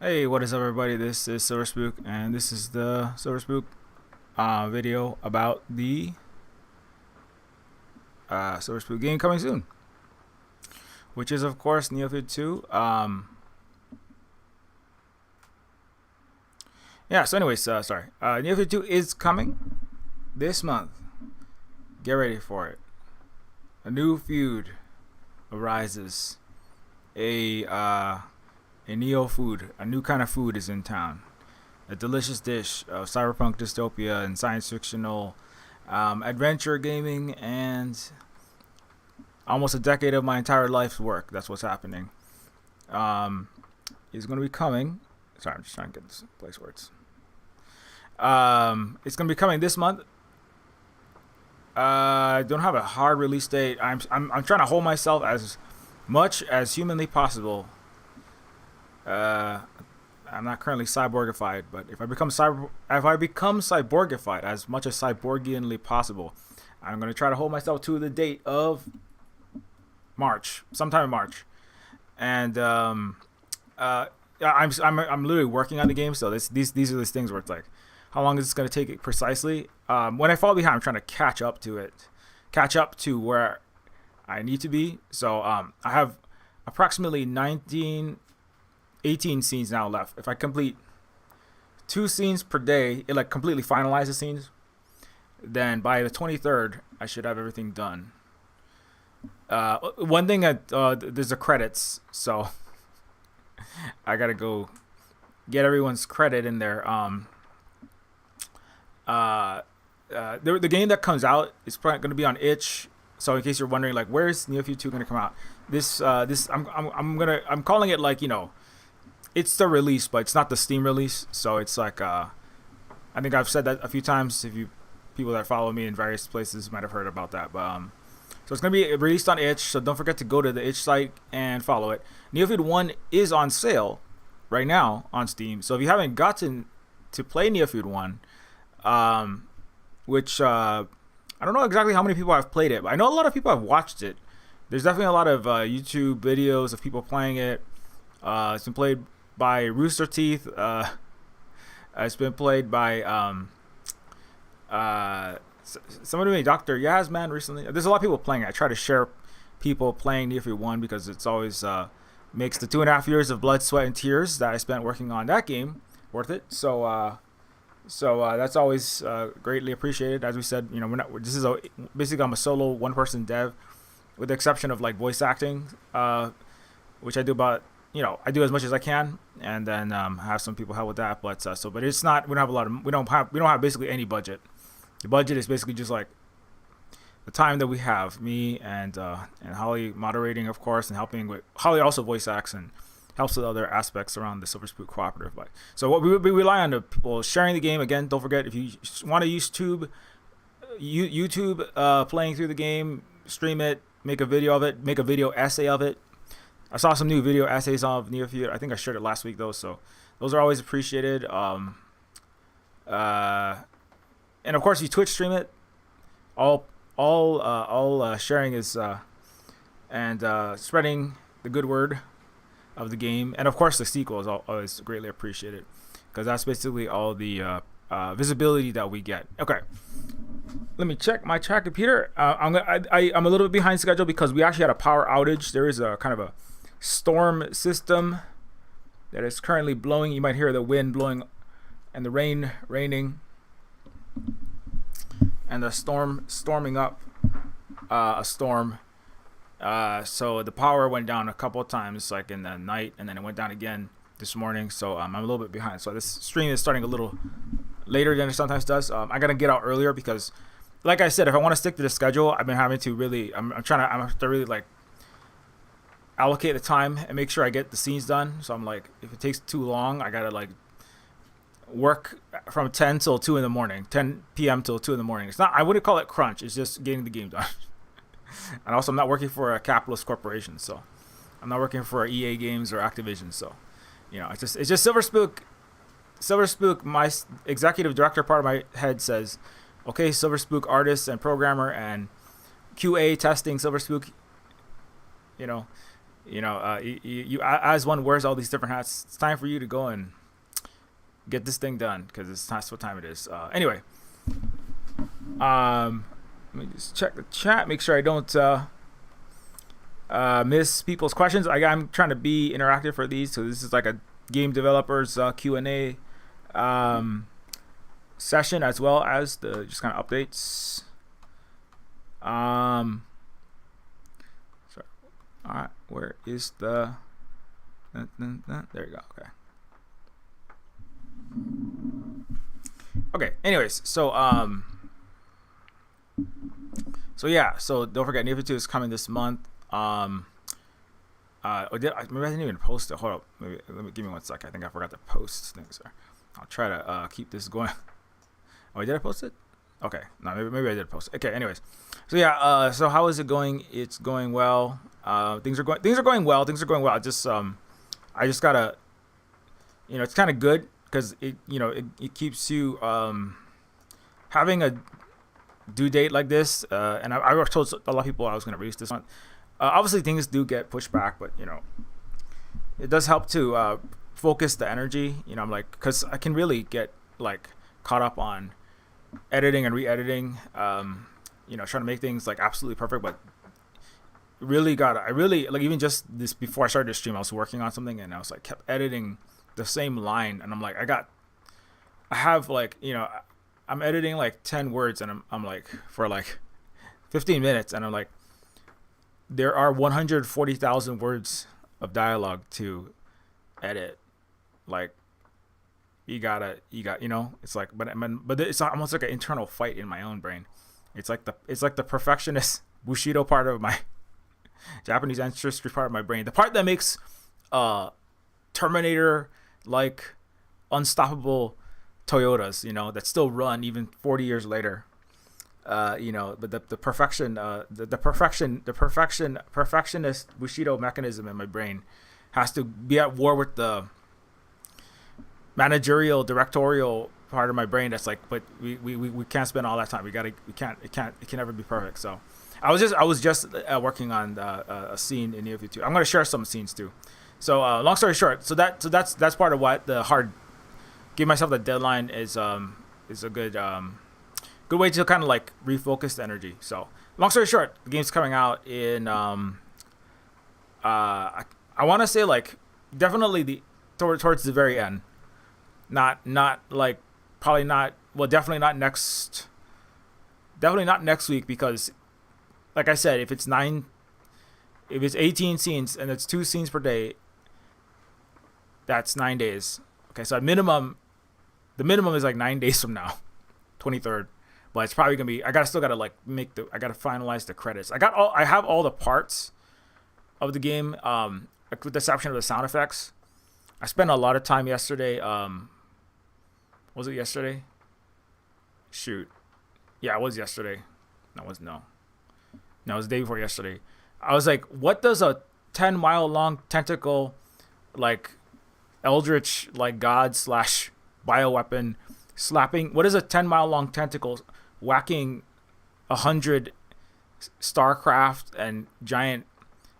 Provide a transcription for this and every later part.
Hey, what is up, everybody? This is Silver Spook, and this is the Silver Spook video about the Silver Spook game coming soon, which is, of course, Neofeud 2. Neofeud 2 is coming this month. Get ready for it. A new feud arises. A Neofeud, a new kind of food, is in town. A delicious dish of cyberpunk dystopia and science fictional adventure gaming and almost a decade of my entire life's work. That's what's happening. Is going to be coming. Sorry, I'm just trying to get this place where it's going to be coming this month. I don't have a hard release date. I'm trying to hold myself as much as humanly possible. I'm not currently cyborgified, but if I become cyborgified as much as cyborgianly possible, I'm gonna try to hold myself to the date of March, sometime in March, and I'm literally working on the game, so these are these things where it's like, how long is this gonna take it precisely? When I fall behind, I'm trying to catch up to where I need to be. So I have approximately 18 scenes now left. If I complete 2 scenes per day, it like completely finalizes scenes. Then by the 23rd, I should have everything done. One thing there's the credits, so I gotta go get everyone's credit in there. The game that comes out is probably gonna be on itch. So in case you're wondering, like, where's Neofeud 2 gonna come out? I'm calling it, like, it's the release, but it's not the Steam release. So it's like, I think I've said that a few times. If you people that follow me in various places might have heard about that. But so it's gonna be released on itch. So don't forget to go to the itch site and follow it. Neofeud 1 is on sale right now on Steam. So if you haven't gotten to play Neofeud 1, which I don't know exactly how many people have played it, but I know a lot of people have watched it. There's definitely a lot of YouTube videos of people playing it. It's been played by Rooster Teeth. It's been played by somebody named Dr. Yasman recently. There's a lot of people playing it. I try to share people playing Neofeud 1 because it's always makes the 2.5 years of blood, sweat, and tears that I spent working on that game worth it. So that's always greatly appreciated. As we said, basically I'm a solo one-person dev, with the exception of like voice acting, which I do about. I do as much as I can, and then have some people help with that. But it's not. We don't have basically any budget. The budget is basically just like the time that we have. Me and Holly moderating, of course, and helping with Holly also voice acts and helps with other aspects around the Silver Spook cooperative. But so what we rely on the people sharing the game. Again, don't forget, if you want to use YouTube playing through the game, stream it, make a video of it, make a video essay of it. I saw some new video essays of Neofeud. I think I shared it last week though, so those are always appreciated. And of course, you Twitch stream it. All sharing is and spreading the good word of the game, and of course the sequel is always greatly appreciated, because that's basically all the visibility that we get. Okay, let me check my chat computer. I'm a little bit behind schedule because we actually had a power outage. There is a kind of a storm system that is currently blowing. You might hear the wind blowing and the rain raining and the storming up a storm. So the power went down a couple of times, like in the night, and then it went down again this morning. So I'm a little bit behind. So this stream is starting a little later than it sometimes does. I gotta get out earlier because, like I said, if I want to stick to the schedule, I've been having to really. I'm have to really like allocate the time and make sure I get the scenes done. So I'm like, if it takes too long, I gotta like work from 10 till 2 in the morning, 10 p.m. till 2 in the morning. It's not. I wouldn't call it crunch. It's just getting the game done. And also, I'm not working for a capitalist corporation, so I'm not working for EA Games or Activision. So, it's just Silver Spook. Silver Spook, my executive director part of my head says, okay, Silver Spook artist and programmer and QA testing Silver Spook, As one wears all these different hats, it's time for you to go and get this thing done because that's what time it is. Anyway, let me just check the chat, make sure I don't miss people's questions. I'm trying to be interactive for these, so this is like a game developers Q&A session as well as the just kind of updates. Sorry. All right, where is the? There you go. Okay. Anyways, so yeah, so don't forget, Neofeud is coming this month. Maybe I didn't even post it. Hold up, give me 1 sec. I think I forgot to post things there. I'll try to keep this going. Oh, did I post it? Okay, no, maybe I did post it. Okay, anyways, so yeah, so how is it going? It's going well. Things are going well. I just gotta, it's kind of good because it keeps you having a due date like this. And I told a lot of people I was gonna release this month. Obviously, things do get pushed back, but it does help to focus the energy. I'm like, because I can really get like caught up on editing and re-editing, trying to make things like absolutely perfect, but I really like, even just this before I started the stream, I was working on something and I was like kept editing the same line, and I'm like, I have like, I'm editing like 10 words and I'm like for like 15 minutes, and I'm like, there are 140,000 words of dialogue to edit. Like, you got it's like, but it's almost like an internal fight in my own brain. It's like the perfectionist Bushido part of my Japanese ancestry part of my brain, the part that makes Terminator like unstoppable Toyotas, that still run even 40 years later. But the perfectionist Bushido mechanism in my brain has to be at war with the managerial, directorial part of my brain that's like, but we can't spend all that time. It can never be perfect. So I was just working on a scene in Neofeud 2. I'm going to share some scenes too. So long story short, so that's part of what the hard give myself the deadline is a good way to kind of like refocus the energy. So long story short, the game's coming out in I want to say like definitely towards the very end. Not like probably not, well, definitely not next week, because like I said, if it's 18 scenes and it's 2 scenes per day, that's 9 days. Okay, so the minimum is like 9 days from now, 23rd. But it's probably gonna be, I gotta like I gotta finalize the credits. I have all the parts of the game, with the exception of the sound effects. I spent a lot of time yesterday. Was it yesterday? Shoot. Yeah, it was yesterday. No, it was no. No, it was the day before yesterday. I was like, what does a 10-mile long tentacle, like eldritch, like god / bioweapon slapping? What is a 10-mile long tentacle whacking 100 StarCraft and giant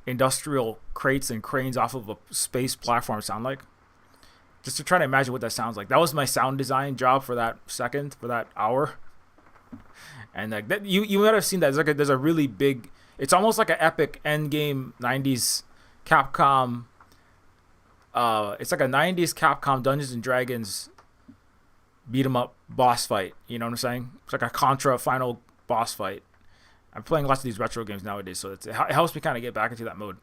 industrial crates and cranes off of a space platform sound like? Just to try to imagine what that sounds like. That was my sound design job for that hour. And like that, you might have seen that. There's a really big. It's almost like an epic endgame 90s Capcom. It's like a 90s Capcom Dungeons and Dragons beat 'em up boss fight. You know what I'm saying? It's like a Contra final boss fight. I'm playing lots of these retro games nowadays, so it helps me kind of get back into that mode.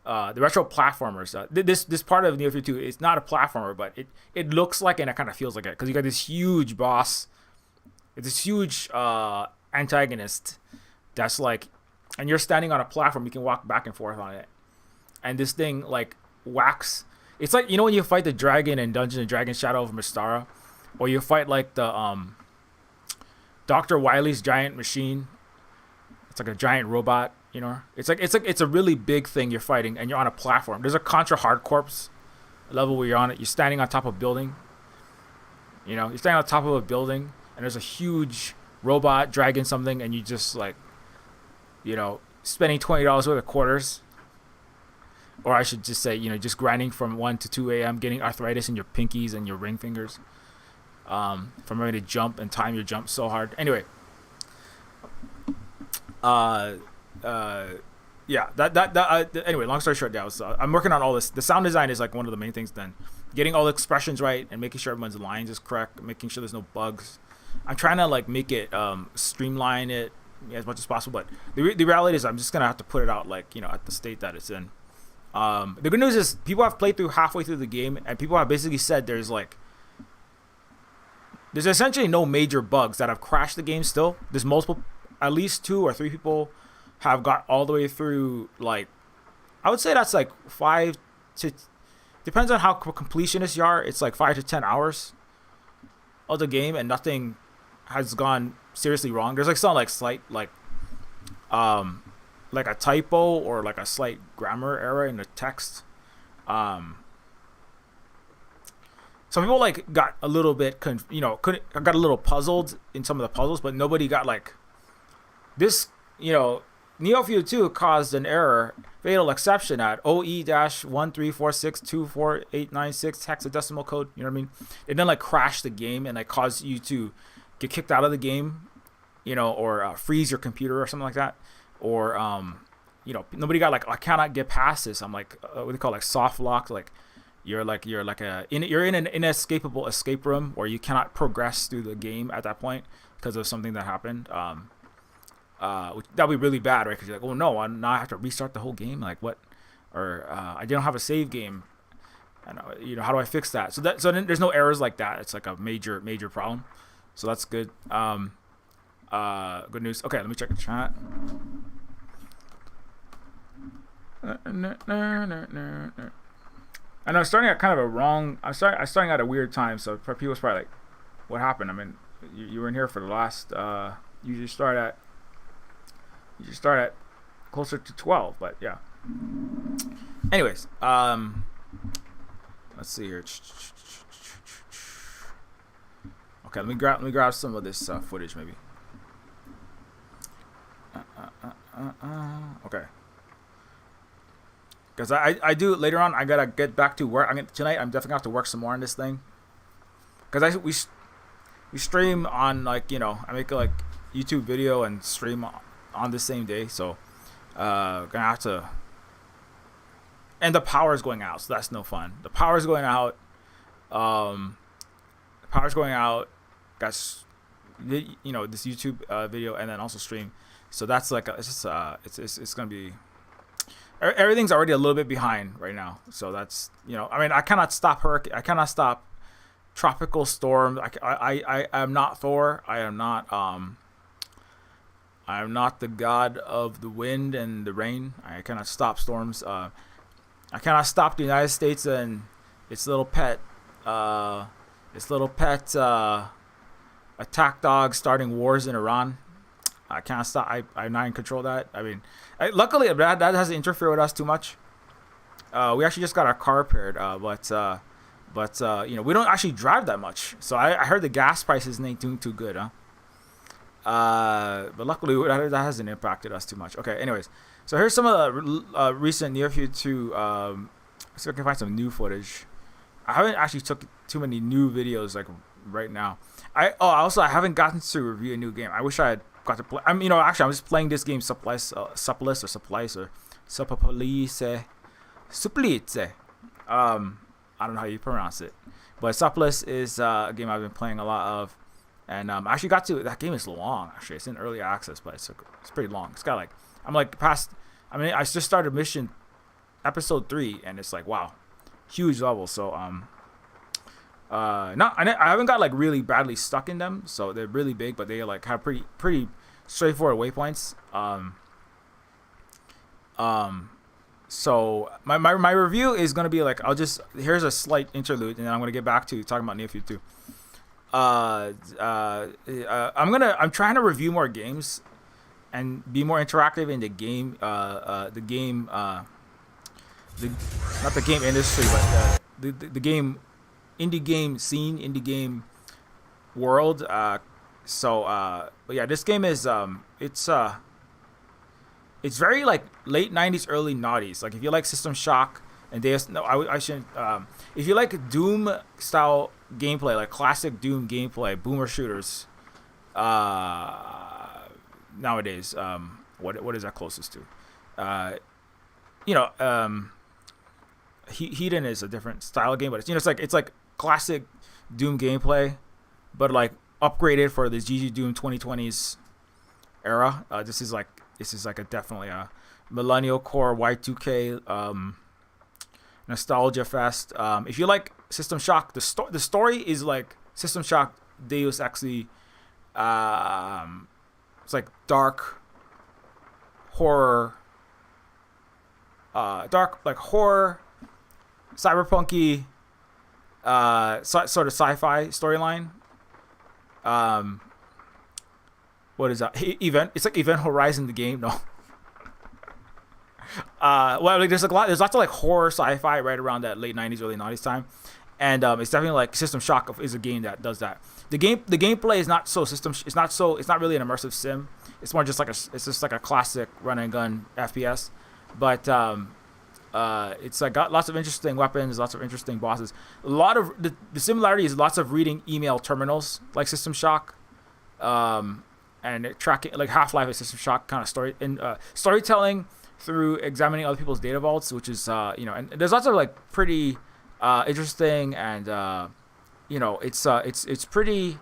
The retro platformers. This part of Neofeud 2 is not a platformer, but it looks like it and it kind of feels like it, because you got this huge boss. It's this huge antagonist that's like, and you're standing on a platform. You can walk back and forth on it, and this thing like whacks. It's like, when you fight the dragon in Dungeons and Dragons: Shadow of Mystara, or you fight like the Dr. Wily's giant machine. It's like a giant robot. It's a really big thing you're fighting, and you're on a platform. There's a Contra Hard Corps level where you're on it. You're standing on top of a building. You're standing on top of a building, and there's a huge robot dragging something, and you just like, spending $20 worth of quarters. or I should just say, just grinding from 1 to 2 a.m., getting arthritis in your pinkies and your ring fingers, from having to jump and time your jump so hard. Anyway, uh, uh, yeah, anyway, long story short, I'm working on all this. The sound design is like one of the main things. Then getting all the expressions right and making sure everyone's lines is correct, making sure there's no bugs. I'm trying to like make it streamline it as much as possible. But the reality is, I'm just gonna have to put it out like at the state that it's in. The good news is people have played through halfway through the game, and people have basically said there's essentially no major bugs that have crashed the game. Still, there's multiple, at least 2 or 3 people have got all the way through. Like, I would say that's like 5 to, depends on how completionist you are. It's like 5 to 10 hours of the game, and nothing has gone seriously wrong. There's like some like slight like a typo or like a slight grammar error in the text. Some people like got a little bit got a little puzzled in some of the puzzles, but nobody got like this. Neofeud 2 caused an error, fatal exception at OE-134624896 hexadecimal code. You know what I mean? It then like crash the game and like cause you to get kicked out of the game, or freeze your computer or something like that. Or nobody got like, I cannot get past this. I'm like, what do they call it? Like soft lock? Like you're in an inescapable escape room where you cannot progress through the game at that point because of something that happened. That'd be really bad, right? Because you're like, oh no, now I have to restart the whole game. Like what? Or I don't have a save game. And how do I fix that? So then there's no errors like that. It's like a major problem. So that's good. Good news. Okay, let me check the chat. And I'm starting at kind of a wrong. I'm starting at a weird time. So for people's probably like, what happened? I mean, you were in here for the last. You just start at closer to 12, but yeah. Anyways, let's see here. Okay, let me grab some of this footage maybe. Okay. Because I do later on. I gotta get back to work. Tonight I'm definitely gonna have to work some more on this thing. Because we stream on I make a YouTube video and stream on the same day. So gonna have to. And the power's going out, so that's no fun. The power's going out. That's this YouTube video and then also stream. So that's like it's gonna be. Everything's already a little bit behind right now, so that's I cannot stop hurricane. I cannot stop tropical storms. I am not Thor. I am not the god of the wind and the rain. I cannot stop storms. I cannot stop the United States and its little pet attack dogs starting wars in Iran. I can't stop. I'm not in control of that. Luckily that doesn't interfere with us too much. We actually just got our car repaired, but we don't actually drive that much. So I heard the gas prices ain't doing too good, huh? But luckily that hasn't impacted us too much. Okay, anyways, so here's some of the recent Neofeud 2. See if I can find some new footage. I haven't actually took too many new videos like right now. I haven't gotten to review a new game. I wish I had got to play. Actually, I'm just playing this game Supplice. I don't know how you pronounce it, but Supplice is a game I've been playing a lot of, and I actually got to that game is long. Actually, it's in early access, but it's pretty long. It's got I just started mission episode 3, and it's like wow, huge level. So I haven't got like really badly stuck in them, so they're really big, but they like have pretty straightforward waypoints. So my review is gonna be like here's a slight interlude, and then I'm gonna get back to talking about Neofeud 2. I'm trying to review more games and be more interactive in the game. Not the game industry, but the game. Indie game scene, indie game world. But yeah, this game is it's it's very like late 90s, early 90s. Like if you like System Shock and Deus, no, I shouldn't. If you like Doom style gameplay, like classic Doom gameplay, boomer shooters, nowadays, what is that closest to? Hedon is a different style of game, but it's like classic Doom gameplay, but like upgraded for the GG Doom 2020s era. This is like definitely a millennial core Y2K nostalgia fest. If you like System Shock, the story is like System Shock Deus Ex. It's like dark horror, cyberpunky, sort of sci-fi storyline. What is that? It's like Event Horizon, the game. No. Well, like there's lots of like horror sci-fi right around that late 90s, early 90s time, and it's definitely like System Shock is a game that does that. The gameplay is not so it's not really an immersive sim. It's more just like a classic run and gun FPS, but it's like got lots of interesting weapons, lots of interesting bosses. A lot of the similarity is lots of reading email terminals like System Shock, and tracking like Half-Life is System Shock kind of storytelling through examining other people's data vaults, which is and there's lots of like pretty interesting and it's pretty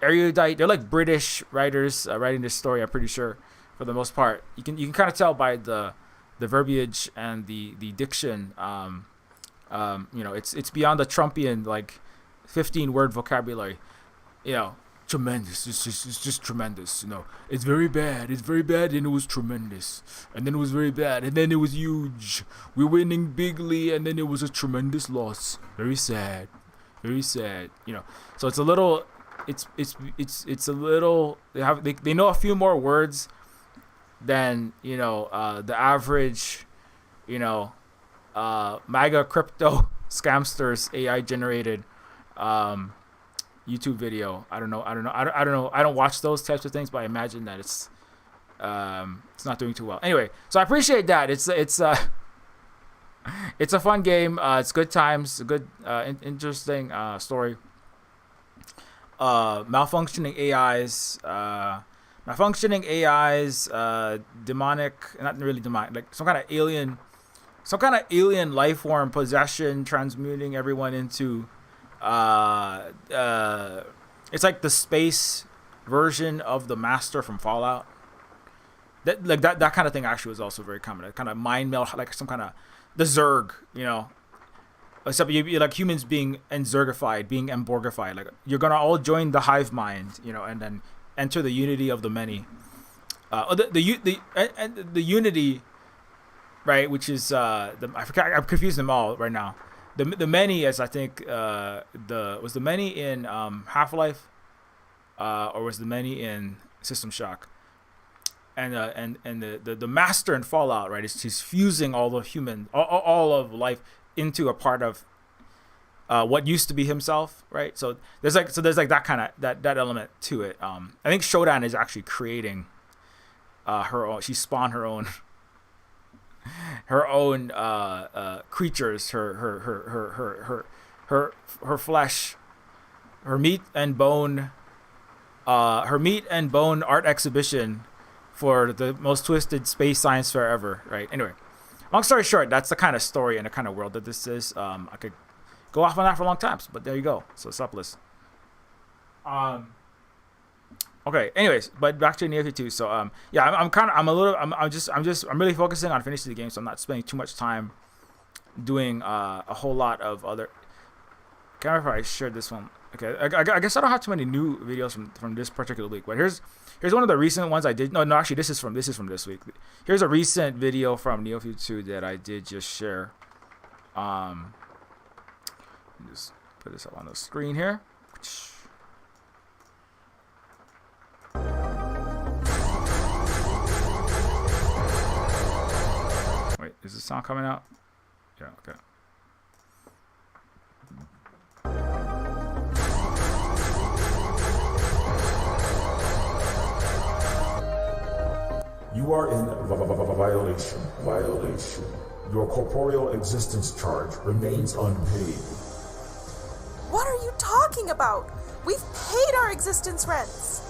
erudite. They're like British writers writing this story, I'm pretty sure, for the most part. You can kind of tell by the verbiage and the diction. It's beyond the Trumpian like 15-word vocabulary. Tremendous. It's just tremendous. It's very bad. It's very bad, and it was tremendous, and then it was very bad, and then it was huge. We're winning bigly, and then it was a tremendous loss. Very sad. Very sad. So it's a little. It's a little. They know a few more words than the average, MAGA crypto scamsters AI generated YouTube video. I don't know. I don't watch those types of things, but I imagine that it's not doing too well. Anyway, so I appreciate that. It's a fun game. It's good times. A good, interesting story. Malfunctioning AIs, demonic, not really demonic, like some kind of alien life form possession, transmuting everyone into it's like the space version of the Master from Fallout. That kind of thing actually was also very common. Kind of mind meld, like some kind of the Zerg, except you like humans being Zergified, being Emborgified. Like you're gonna all join the hive mind, and then enter the unity of the many. The unity, right? Which is I forgot. I'm confusing them all right now. The many, as I think was the many in Half-Life, or was the many in System Shock, and the Master in Fallout, right? He's fusing all the human, all of life into a part of what used to be himself, right? So there's like that kind of that element to it. I think Shodan is actually creating her own. She spawned her own creatures, her flesh, her meat and bone art exhibition for the most twisted space science fair ever, right? Anyway, long story short, that's the kind of story and the kind of world that this is. I could go off on that for a long time, but there you go. So Suppless. Okay. Anyways, but back to Neofeud 2. So I'm really focusing on finishing the game, so I'm not spending too much time doing a whole lot of other. Can't remember if I shared this one. Okay, I guess I don't have too many new videos from this particular week, but here's one of the recent ones I did. No, actually, this is from this week. Here's a recent video from Neofeud 2 that I did just share. Just put this up on the screen here. Wait, is the sound coming out? Yeah, okay. You You are in violation. Violation. Your corporeal existence charge remains unpaid. What are you talking about? We've paid our existence rents.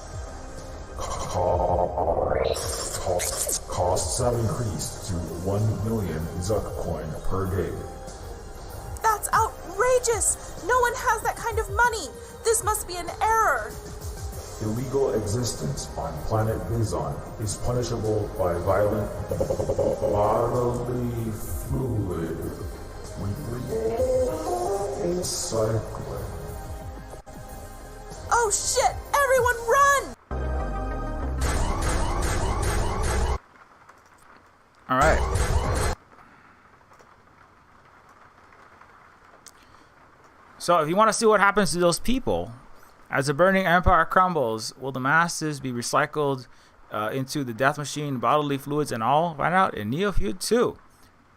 Costs have increased to 1 million Zuck coin per day. That's outrageous! No one has that kind of money! This must be an error! Illegal existence on planet Bizon is punishable by violent bodily fluid. Weekly cycling. Oh shit! Everyone run! Alright. So if you want to see what happens to those people, as the burning empire crumbles, will the masses be recycled into the death machine, bodily fluids, and all? Find out in Neofeud 2.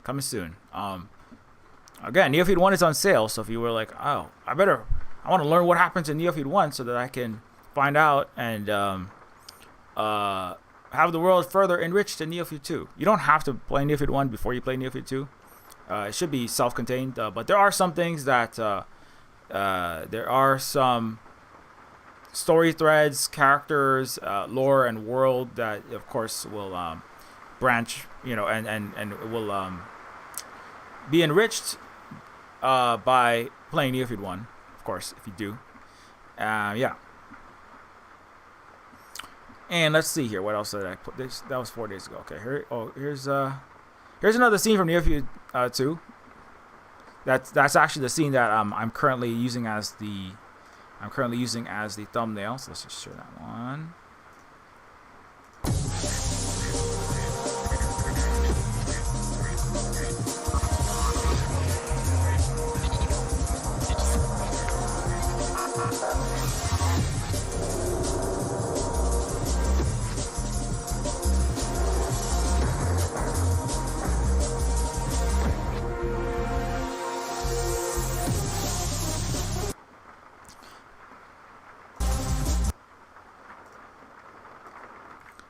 Coming soon. Again, Neofeud 1 is on sale, so if you were like, oh, I want to learn what happens in Neofeud 1 so that I can find out and have the world further enriched in Neofeud 2. You don't have to play Neofeud 1 before you play Neofeud 2. It should be self-contained, but there are some things that there are some story threads, characters, lore, and world that, of course, will branch, and will be enriched by playing Neofeud 1, of course, if you do. Yeah. And let's see here. What else did I put? That was 4 days ago. Okay. Here's another scene from Neofeud 2. That's actually the scene that I'm currently using as the thumbnail. So let's just share that one.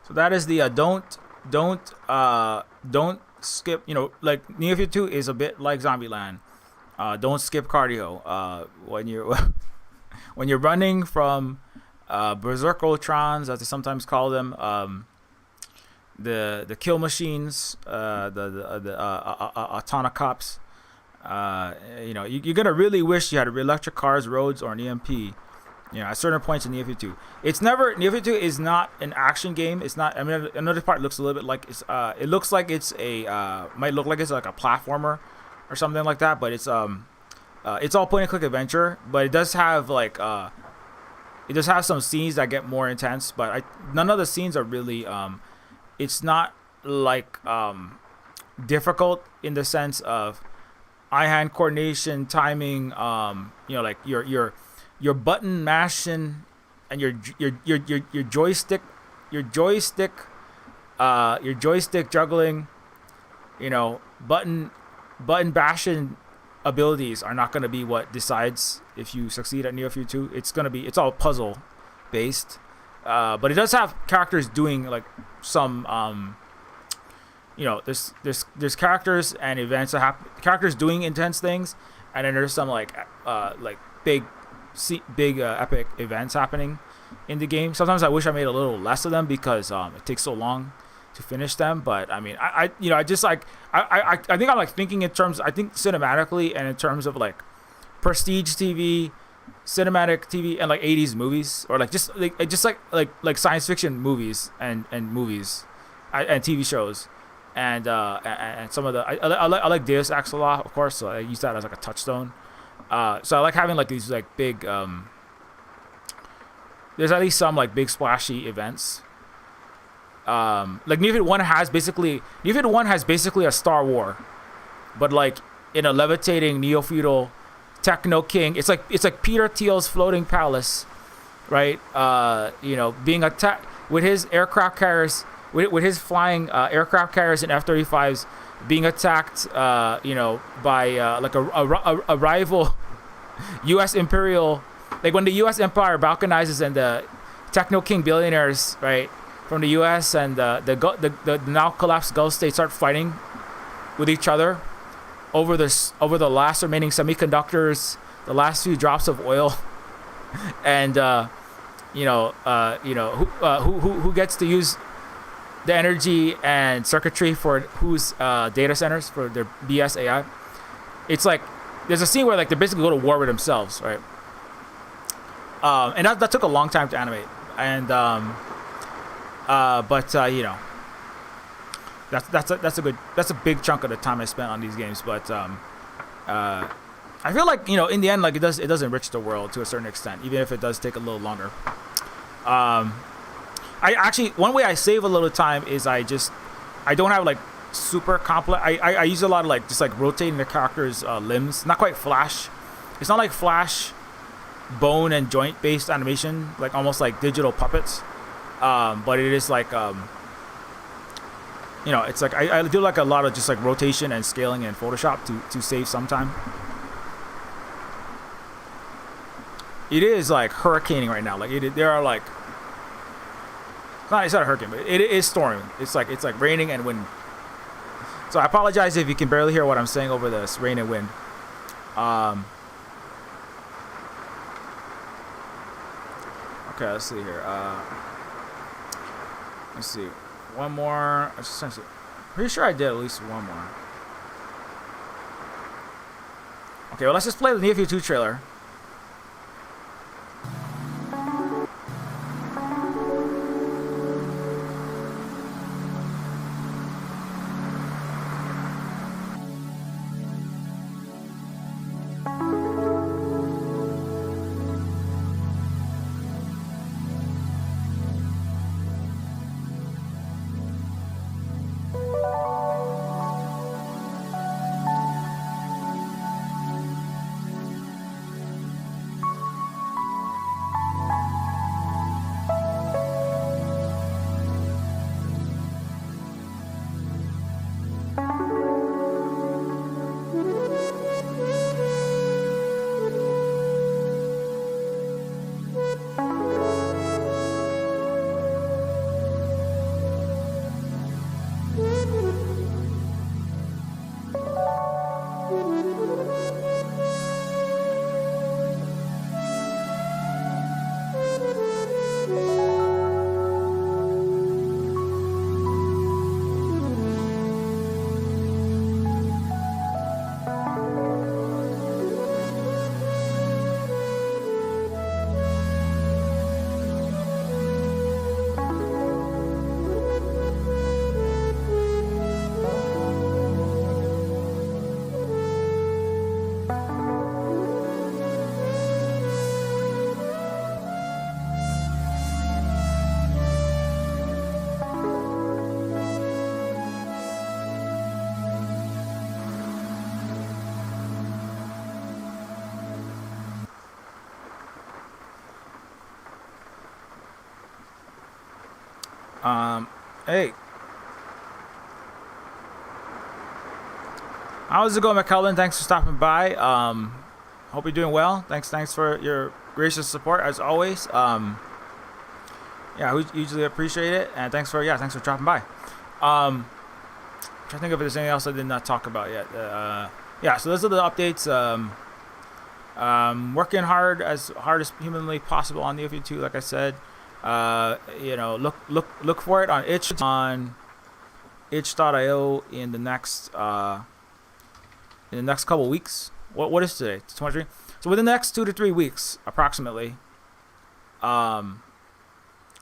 So that is the don't skip. Like Neofeud 2 is a bit like Zombieland. Don't skip cardio. When you're running from berserkotrons, as they sometimes call them, the kill machines, the autonocops. You're gonna really wish you had electric cars, roads, or an EMP. At certain points in Neofeud 2. Neofeud 2 is not an action game. It's not. I mean, another part looks a little bit like it looks like it's might look like it's like a platformer or something like that. But it's all point and click adventure. But it does have some scenes that get more intense. But none of the scenes are really. It's not like difficult in the sense of eye-hand coordination, timing. Like your button mashing and your joystick juggling, button bashing abilities are not going to be what decides if you succeed at Neofeud 2. It's all puzzle based, but it does have characters doing like some there's characters and events that happen, characters doing intense things, and then there's some like big epic events happening in the game. Sometimes I wish I made a little less of them because it takes so long to finish them. But I mean, I think I'm like thinking in terms. I think cinematically and in terms of like prestige TV, cinematic TV, and like 80s movies, or like just like science fiction movies and movies and TV shows, and some of the I like Deus Ex a lot, of course. So I use that as like a touchstone. So I like having like these like big there's at least some like big splashy events. Like Neofeud 1 has basically a Star War, but like in a levitating neo-feudal techno king. It's like Peter Thiel's floating palace, right? Being attacked with his aircraft carriers, with his flying aircraft carriers and F-35s being attacked, by like a rival U.S. Imperial, like when the U.S. Empire balkanizes and the Techno King billionaires, right, from the U.S. and the now collapsed Gulf states start fighting with each other over the last remaining semiconductors, the last few drops of oil, and who gets to use the energy and circuitry for whose data centers for their BS AI. It's like there's a scene where like they basically go to war with themselves, right? And that took a long time to animate, and that's a big chunk of the time I spent on these games. But I feel like in the end, like it does enrich the world to a certain extent, even if it does take a little longer. I actually, one way I save a little time is I don't have like super complex. I use a lot of like just like rotating the character's limbs. Not quite Flash. It's not like Flash bone and joint based animation, like almost like digital puppets. But it is like it's like I do like a lot of just like rotation and scaling in Photoshop to save some time. It is like hurricaning right now. Like there are like it's not a hurricane, but it is storming. It's like raining and wind. So I apologize if you can barely hear what I'm saying over this rain and wind. Okay, let's see here. Let's see. One more. Pretty sure I did at least one more. Okay, well, let's just play the Neofeud 2 trailer. Hey. How's it going, McCullen? Thanks for stopping by. Hope you're doing well. Thanks for your gracious support as always. Yeah, we usually appreciate it, and thanks for dropping by. I'm trying to think if there's anything else I did not talk about yet. Yeah, so those are the updates. Working hard as humanly possible on Neofeud 2, like I said. Look for it on itch.io in the next couple weeks. What is today? It's 23. So within the next 2 to 3 weeks, approximately. Within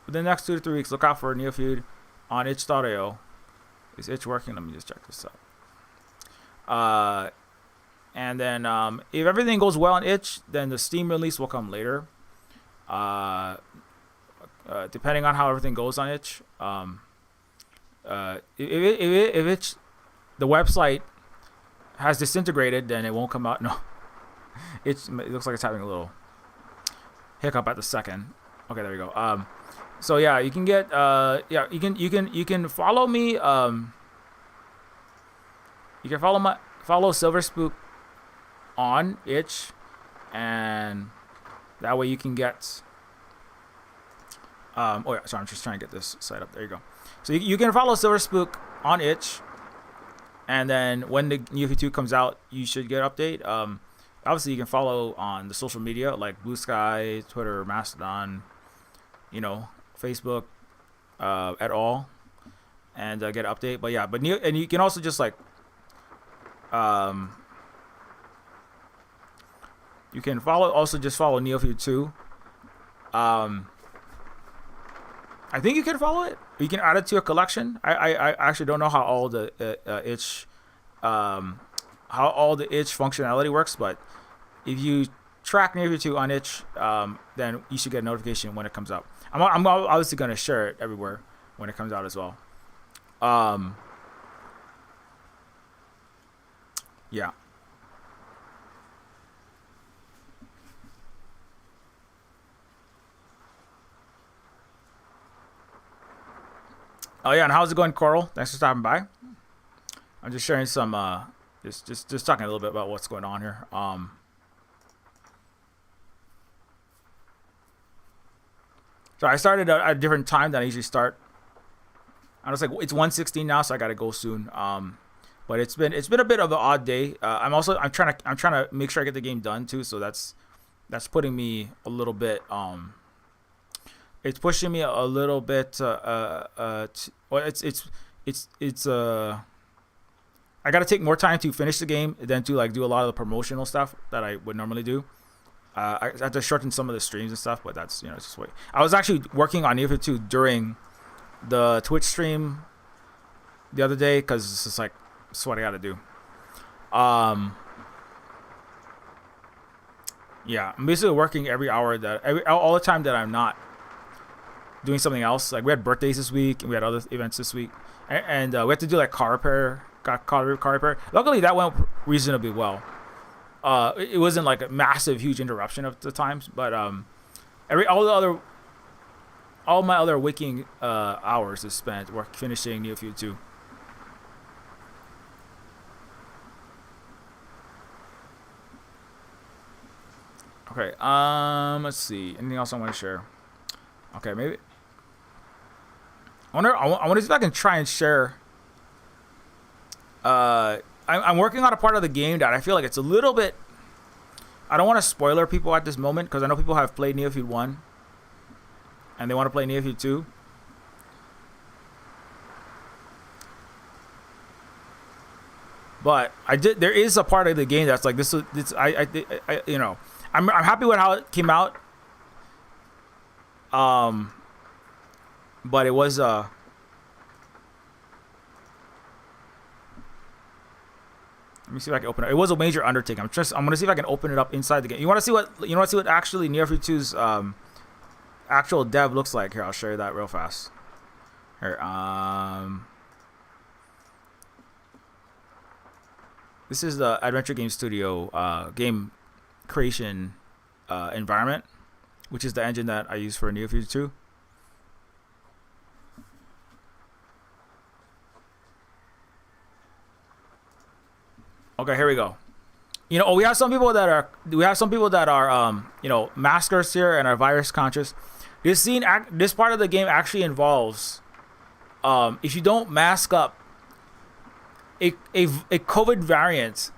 the next 2 to 3 weeks, look out for Neofeud on itch.io. Is itch working? Let me just check this out. And then if everything goes well on itch, then the Steam release will come later. Depending on how everything goes on itch. If itch, the website has disintegrated, then it won't come out. No, it looks like it's having a little hiccup at the second. Okay, there we go. So yeah, you can get you can follow me. You can follow Silver Spook on itch, and that way you can get Oh yeah, sorry, I'm just trying to get this site up. There you go. So you can follow Silver Spook on itch, and then when the Neofeud 2 comes out, you should get an update. Obviously you can follow on the social media like Blue Sky, Twitter, Mastodon, Facebook, at all, and get an update. But yeah, and you can also just like, you can follow Neofeud 2. I think you can follow it. You can add it to your collection. I actually don't know how all the itch functionality works, but if you track Neofeud 2 on itch, then you should get a notification when it comes out. I'm obviously gonna share it everywhere when it comes out as well. Yeah. Oh yeah, and how's it going, Coral? Thanks for stopping by. I'm just sharing some, just talking a little bit about what's going on here. So I started at a different time than I usually start. I was like, it's 1:16 now, so I gotta go soon. But it's been a bit of an odd day. I'm trying to make sure I get the game done too. So that's putting me a little bit. It's pushing me a little bit. I got to take more time to finish the game than to like do a lot of the promotional stuff that I would normally do. I have to shorten some of the streams and stuff, but that's it's just wait. I was actually working on Neofeud 2 during the Twitch stream the other day because it's just like that's what I got to do. Yeah, I'm basically working every hour all the time that I'm not doing something else. Like we had birthdays this week and we had other events this week, and we had to do like car repair. Luckily that went reasonably well. It wasn't like a massive huge interruption of the times, but all my other waking hours is spent finishing Neofeud 2. Okay, let's see, anything else I want to share? Okay, maybe I wonder if I can try and share. I'm working on a part of the game that I feel like it's a little bit. I don't want to spoiler people at this moment because I know people have played Neofeud 1 and they want to play Neofeud 2. But there is a part of the game that's like this. I'm happy with how it came out. But it was let me see if I can open it. It was a major undertaking. I'm gonna see if I can open it up inside the game. You want to see what actually Neofeud 2's actual dev looks like? Here, I'll show you that real fast. Here, this is the Adventure Game Studio game creation environment, which is the engine that I use for Neofeud 2. Okay, here we go. We have some people that are maskers here and are virus conscious. This part of the game actually involves if you don't mask up a COVID variant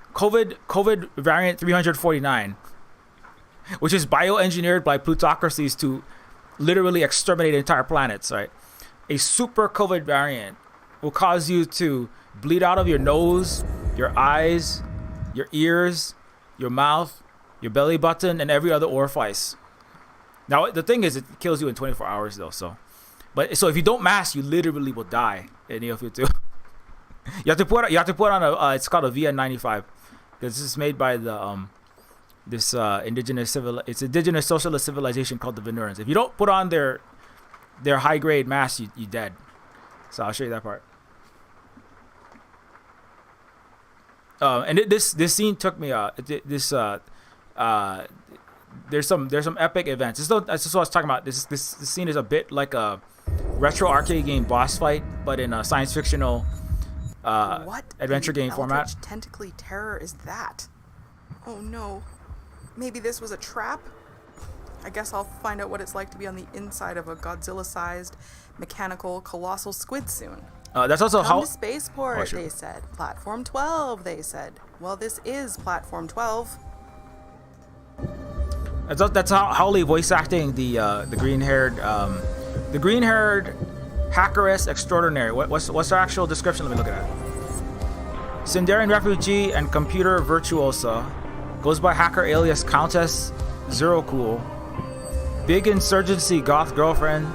349, which is bioengineered by plutocracies to literally exterminate entire planets, right? A super COVID variant will cause you to bleed out of your nose, your eyes, your ears, your mouth, your belly button, and every other orifice. Now, the thing is, it kills you in 24 hours, though. So if you don't mask, you literally will die in Neofeud 2. You have to put on a. It's called a VN95. This is made by the indigenous socialist civilization called the Venurians. If you don't put on their high grade mask, you dead. So I'll show you that part. And this scene took me there's some epic events. That's just what I was talking about. This scene is a bit like a retro arcade game boss fight, but in a science fictional adventure game format. What tentacly terror is that? Oh no, maybe this was a trap. I guess I'll find out what it's like to be on the inside of a Godzilla-sized, mechanical, colossal squid soon. That's also Come how... to Spaceport, Oh, sure. they said. Platform 12, they said. Well, this is Platform 12. That's how Howley voice acting the green-haired hackeress extraordinary. What's her actual description? Let me look at it. Sindarian refugee and computer virtuosa, goes by hacker alias Countess Zero Cool. Big insurgency goth girlfriend.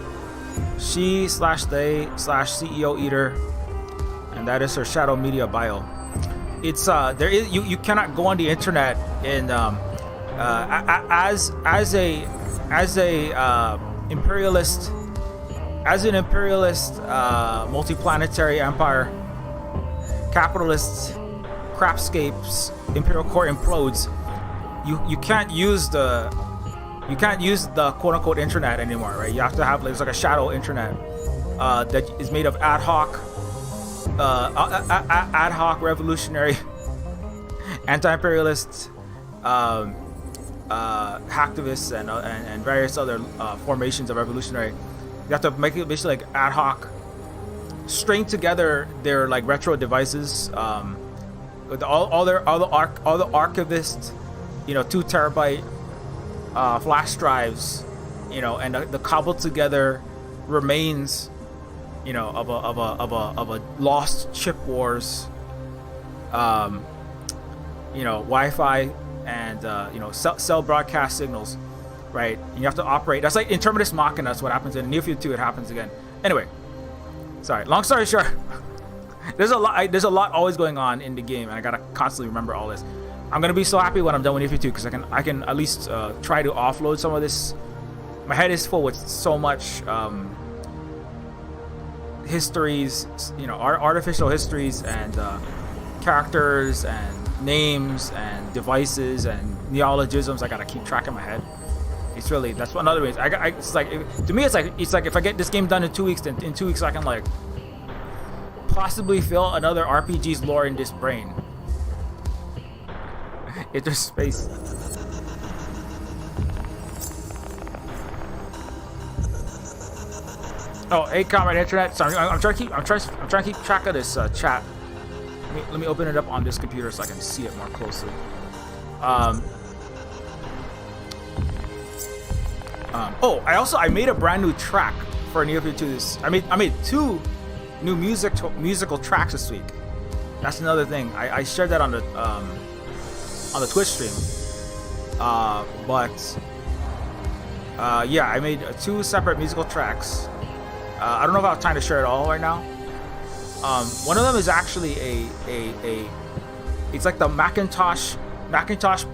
She/they/CEO eater, and that is her Shadow Media bio. It's there is you cannot go on the internet and as an imperialist multiplanetary empire, capitalist crapscapes, imperial core implodes. You can't use the quote unquote internet anymore, right? You have to have, it's like a shadow internet that is made of ad hoc revolutionary anti-imperialist hacktivists and various other formations of revolutionary. You have to make it basically like ad hoc, string together their like retro devices with all the archivist, 2 terabyte flash drives, and the cobbled together remains, of a lost chip wars, Wi-Fi and cell broadcast signals, right? And you have to operate. That's like Interminus Machina. That's what happens in Neofeud 2. It happens again. Anyway, sorry. Long story short, there's a lot always going on in the game, and I gotta constantly remember all this. I'm gonna be so happy when I'm done with Neofeud 2 because I can at least try to offload some of this. My head is full with so much histories, artificial histories and characters and names and devices and neologisms. I gotta keep track in my head. It's really, that's one other reason. It's like, to me, it's like if I get this game done in 2 weeks, then in 2 weeks I can like possibly fill another RPG's lore in this brain. It's just space. Oh, hey, comrade internet. Sorry, I'm trying to keep track of this chat. Let me open it up on this computer so I can see it more closely. I made a brand new track for Neofeud 2. I made 2 new musical tracks this week. That's another thing. I shared that on the Twitch stream. Yeah, I made 2 separate musical tracks. I don't know if I have time to share it all right now. One of them is actually it's like the Macintosh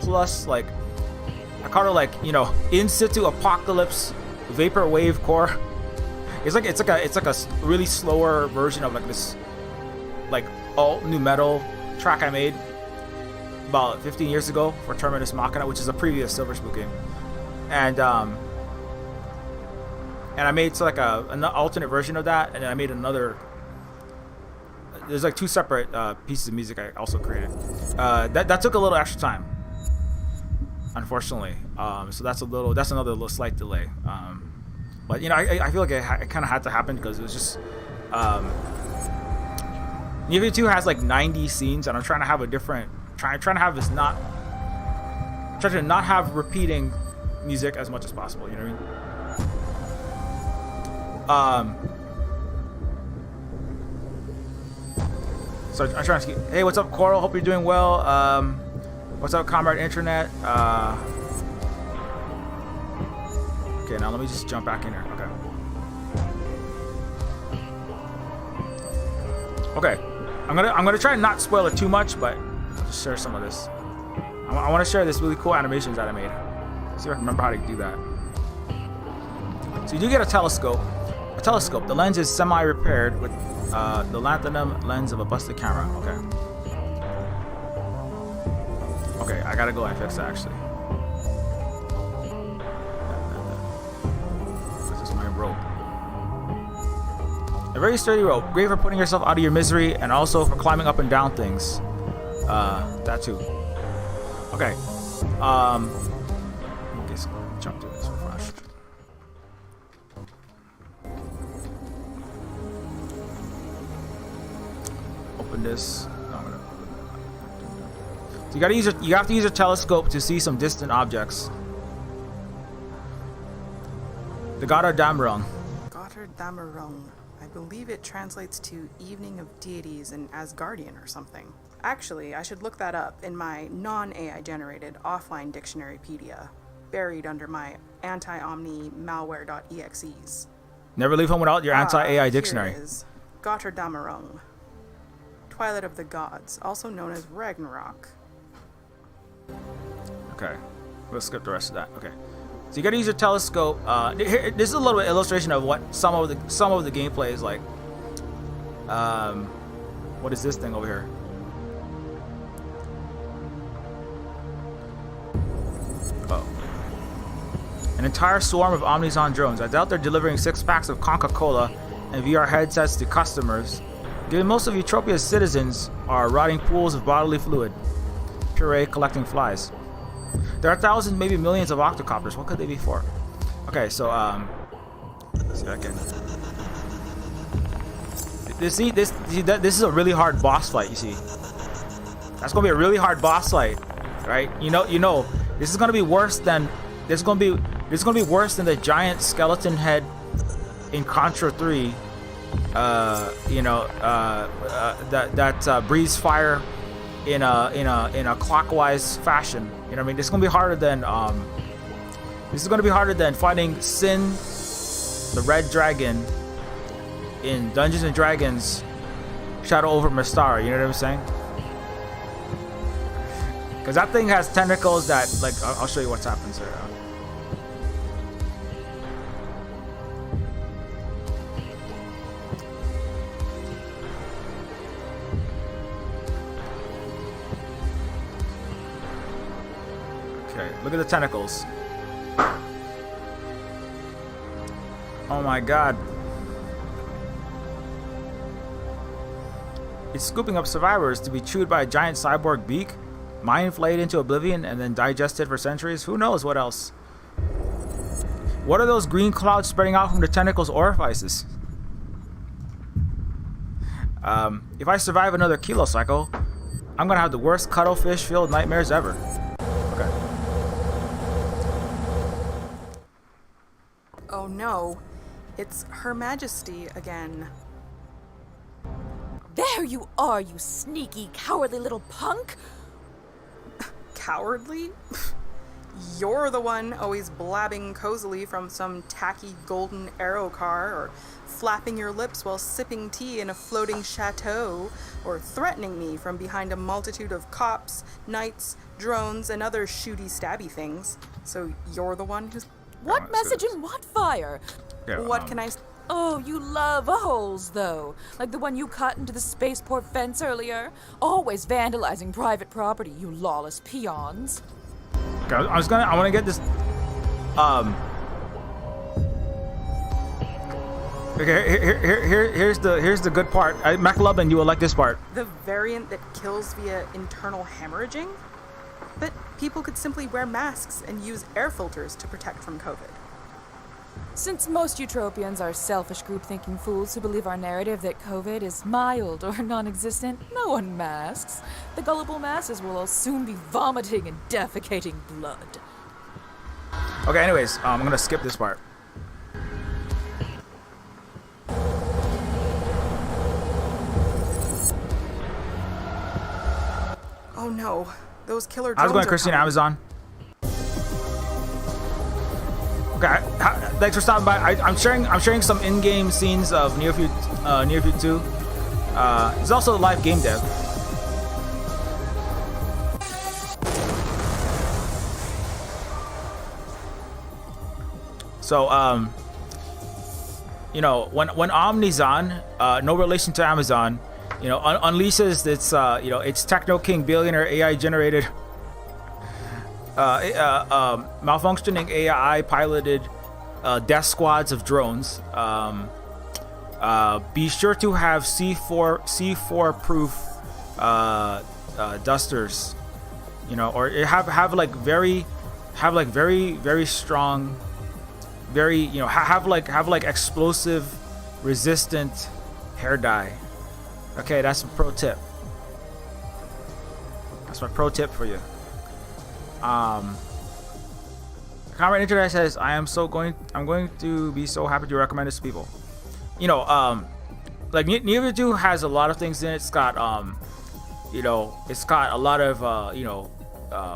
Plus, like I call it like in situ apocalypse vaporwave core. It's like a really slower version of like this like alt new metal track I made about 15 years ago for Terminus Machina, which is a previous Silver Spook game, and I made an alternate version of that, and then I made another. There's like 2 separate pieces of music I also created. That took a little extra time, unfortunately. So that's another little slight delay. But I feel like it kind of had to happen because it was just Neofeud 2 has like 90 scenes, and I'm trying to have a different. Trying to have this not have repeating music as much as possible. You know what I mean? So I'm trying to keep. Hey, what's up, Coral? Hope you're doing well. What's up, comrade internet? Okay, now let me just jump back in here. Okay. I'm gonna try and not spoil it too much, but I'll just share some of this. I want to share this really cool animations that I made. See if I can remember how to do that. So you do get a telescope. The lens is semi-repaired with the lanthanum lens of a busted camera. Okay, I gotta go and fix that actually. This is my rope. A very sturdy rope, great for putting yourself out of your misery and also for climbing up and down things. That too. Okay. Okay, let's jump to this refresh. Open this. No, I'm gonna. So you have to use your telescope to see some distant objects. The Gotterdammerung. Gotterdammerung. I believe it translates to Evening of Deities in Asgardian or something. Actually, I should look that up in my non-AI generated offline dictionarypedia, buried under my anti-omni malware.exes. Never leave home without your anti-AI dictionary. Here it is. Gotterdammerung. Twilight of the Gods, also known as Ragnarok. Okay, we'll skip the rest of that. Okay, so you gotta use your telescope. Here, this is a little bit illustration of what some of the gameplay is like. What is this thing over here? Oh, an entire swarm of Omnizon drones. I doubt they're delivering 6 packs of Coca-Cola and VR headsets to customers. Given most of Eutropia's citizens are rotting pools of bodily fluid, puree collecting flies. There are thousands, maybe millions of octocopters. What could they be for? Okay, so let's see if I can. This is a really hard boss fight. You see, that's gonna be a really hard boss fight, right? You know, this is gonna be worse than this is gonna be worse than the giant skeleton head in Contra 3. That breathes fire in a clockwise fashion. You know what I mean? This is gonna be harder than fighting Sin, the Red Dragon, in Dungeons and Dragons Shadow over Mystara. You know what I'm saying? Because that thing has tentacles that, like, I'll show you what's happening here. Look at the tentacles. Oh my god. It's scooping up survivors to be chewed by a giant cyborg beak, mind flayed into oblivion, and then digested for centuries. Who knows what else? What are those green clouds spreading out from the tentacles' orifices? If I survive another kilo cycle, I'm gonna have the worst cuttlefish-filled nightmares ever. Okay. Oh no, it's Her Majesty again. There you are, you sneaky, cowardly little punk! Cowardly? You're the one always blabbing cozily from some tacky golden aero car, or flapping your lips while sipping tea in a floating chateau, or threatening me from behind a multitude of cops, knights, drones, and other shooty stabby things. So you're the one who's... What message and what fire? Yeah, What can I... Oh, you love holes, though. Like the one you cut into the spaceport fence earlier. Always vandalizing private property, you lawless peons. Okay, I want to get this. Okay, here's the good part. McLovin, you will like this part. The variant that kills via internal hemorrhaging? But people could simply wear masks and use air filters to protect from COVID. Since most Eutropians are selfish group-thinking fools who believe our narrative that COVID is mild or non-existent, no one masks. The gullible masses will all soon be vomiting and defecating blood. Okay, anyways, I'm gonna skip this part. Oh no, those killer drones. How's it going, are Christine coming. Amazon? Okay, thanks for stopping by. I'm sharing some in-game scenes of Neofeud 2. There's also a live game dev. So you know, when Omnizon, no relation to Amazon, you know, unleashes its its techno king billionaire AI generated malfunctioning AI piloted death squads of drones. Be sure to have C4 proof dusters, you know, or have like very have like very strong, very have like explosive resistant hair dye. Okay, that's a pro tip. That's my pro tip for you. Comrade Internet says, I'm going to be so happy to recommend this to people. Like Neofeud has a lot of things in it. It's got it's got a lot of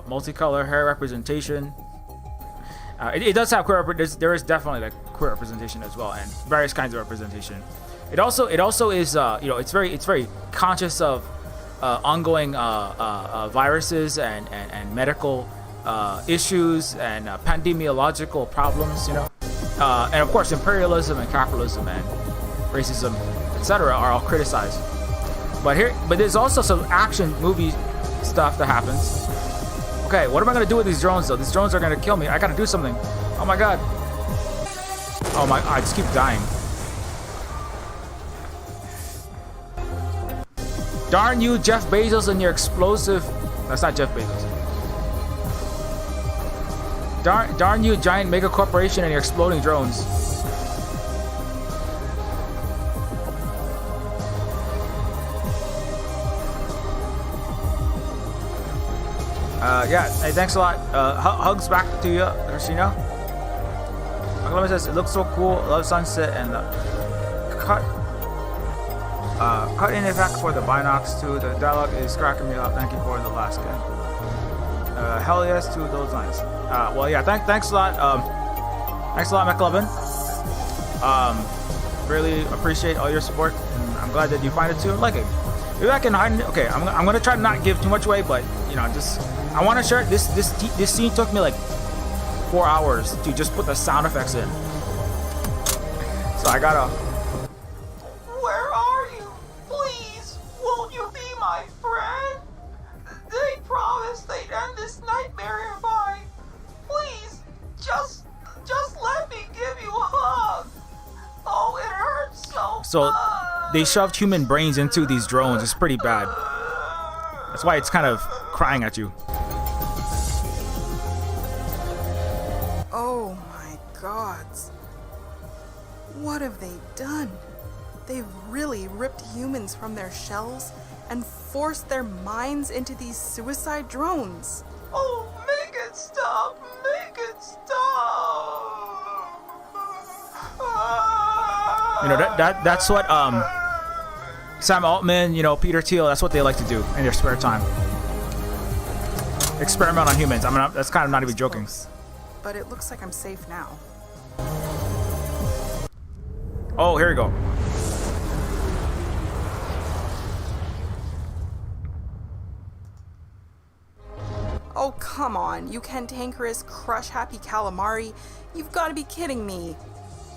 multicolor hair representation. It does have queer. There is definitely like queer representation as well, and various kinds of representation. It also is it's very conscious of ongoing viruses and medical issues and pandemiological problems, and of course imperialism and capitalism and racism, etc. are all criticized. But there's also some action movie stuff that happens. Okay, what am I gonna do with these drones though? These drones are gonna kill me. I gotta do something. Oh my god. Oh my, I just keep dying. Darn you, Jeff Bezos, and your explosive. That's not Jeff Bezos. Darn you, giant mega corporation, and your exploding drones. Yeah, hey, thanks a lot. Hugs back to you, Christina. Lemon says, it looks so cool. Love sunset and the cut in effect for the binocs too. The dialogue is cracking me up. Thank you for the last game. Hell yes to those lines. Well, yeah, thanks a lot. Thanks a lot, McLovin. Really appreciate all your support, and I'm glad that you find it too. Like it. Maybe I can hide. Okay, I'm gonna try to not give too much away, but just I want to share this scene took me like 4 hours to just put the sound effects in. So I gotta. Where are you? Please, won't you be my friend? They promised they'd end this nightmare if I. Please, just let me give you a hug. Oh, it hurts so much. They shoved human brains into these drones. It's pretty bad. That's why it's kind of crying at you. Oh my gods. What have they done? They've really ripped humans from their shells and forced their minds into these suicide drones. Oh, make it stop! Make it stop! That's what Sam Altman, Peter Thiel, that's what they like to do in their spare time. Experiment on humans. I mean, that's kind of not even joking. But it looks like I'm safe now. Oh, here we go. Oh, come on. You cantankerous, crush-happy calamari. You've got to be kidding me.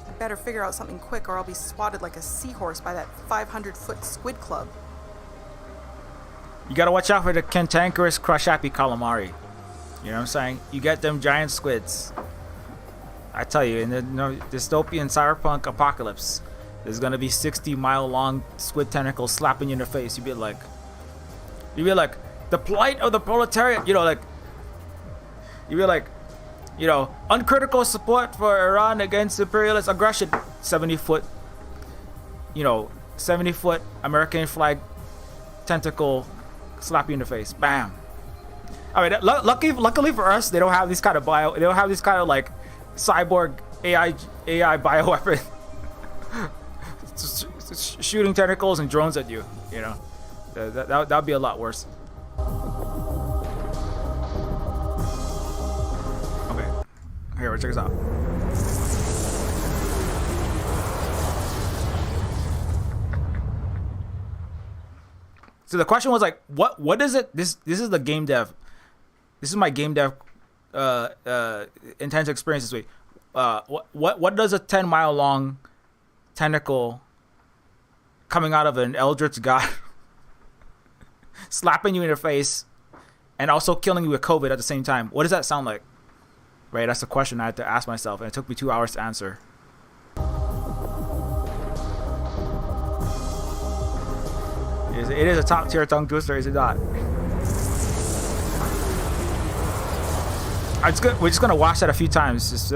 I better figure out something quick or I'll be swatted like a seahorse by that 500-foot squid club. You gotta watch out for the cantankerous, crush-happy calamari. You know what I'm saying? You get them giant squids. I tell you, in the dystopian cyberpunk apocalypse, there's gonna be 60-mile-long squid tentacles slapping you in the face. You'd be like, the plight of the proletariat. You'd be like, uncritical support for Iran against imperialist aggression. 70-foot American flag tentacle slap you in the face. Bam. I mean, luckily for us, they don't have these kind of like cyborg AI bioweapon shooting tentacles and drones at you. That'd be a lot worse. Okay, here, check this out. So the question was like, what is it? This is the game dev. This is my game dev intense experience this week. What does a 10-mile long tentacle coming out of an eldritch god slapping you in the face and also killing you with COVID at the same time? What does that sound like? Right, that's the question I had to ask myself, and it took me 2 hours to answer. It is a top tier tongue twister, is it not? We're just gonna watch that a few times. Just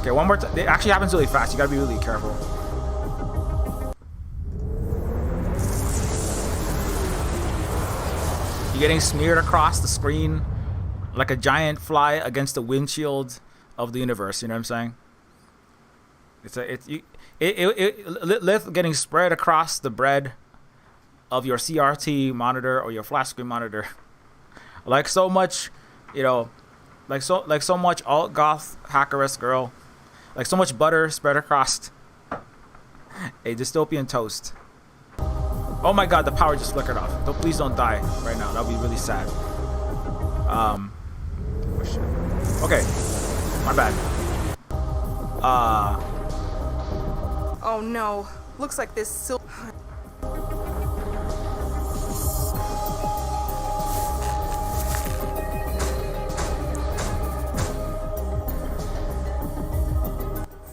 okay, one more time. It actually happens really fast. You gotta be really careful. You're getting smeared across the screen like a giant fly against the windshield of the universe. You know what I'm saying? Lith getting spread across the bread of your CRT monitor or your flat screen monitor, like so much, you know, like so much alt goth hackeress girl, like so much butter spread across a dystopian toast. Oh my God, the power just flickered off. Please don't die right now. That'll be really sad. Oh shit. Okay, my bad. Oh no. Looks like this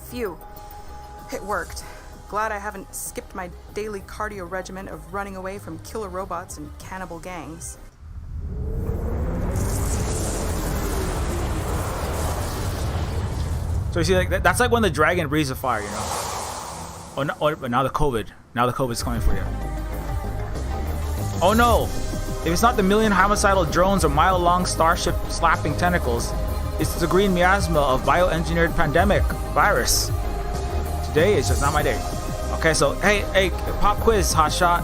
Phew. It worked. Glad I haven't skipped my daily cardio regimen of running away from killer robots and cannibal gangs. So you see, like that's like when the dragon breathes of fire, you know. But now the COVID. Now the COVID's coming for you. Oh no! If it's not the million homicidal drones or mile-long starship slapping tentacles, it's the green miasma of bioengineered pandemic virus. Today is just not my day. Okay, so hey, pop quiz, hotshot.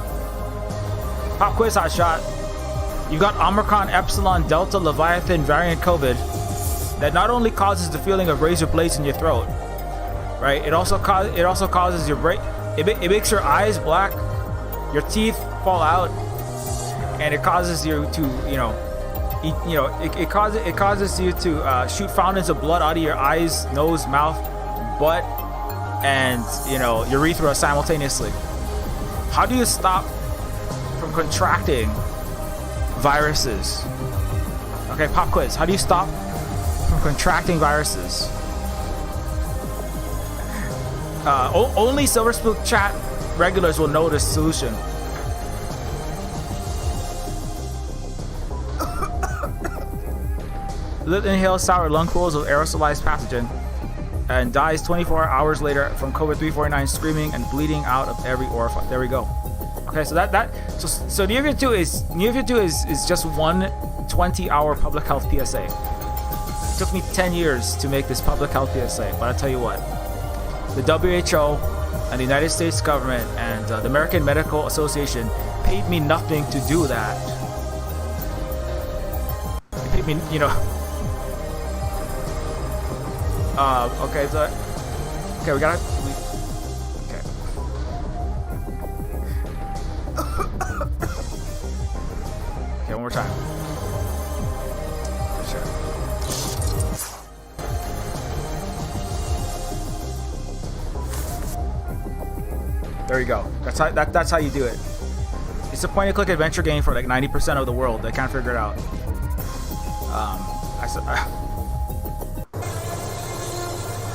Pop quiz, hotshot. You got Omicron Epsilon Delta Leviathan variant COVID that not only causes the feeling of razor blades in your throat, right? It also causes your brain. It makes your eyes black, your teeth fall out, and it causes you to, it causes you to shoot fountains of blood out of your eyes, nose, mouth, butt, and urethra simultaneously. How do you stop from contracting viruses? Okay, pop quiz. How do you stop from contracting viruses? Only Silver Spook chat regulars will know this solution. Lit inhales sour lung pools of aerosolized pathogen and dies 24 hours later from COVID 349, screaming and bleeding out of every orifice. There we go. Okay, so so Neofeud 2 is just one 20-hour public health PSA. It took me 10 years to make this public health PSA, but I tell you what, the WHO and the United States government and the American Medical Association paid me nothing to do that. They paid me, okay, so okay, okay. Okay, one more time. Sure. There you go. That's how you do it. It's a point-and-click adventure game for like 90% of the world. They can't figure it out.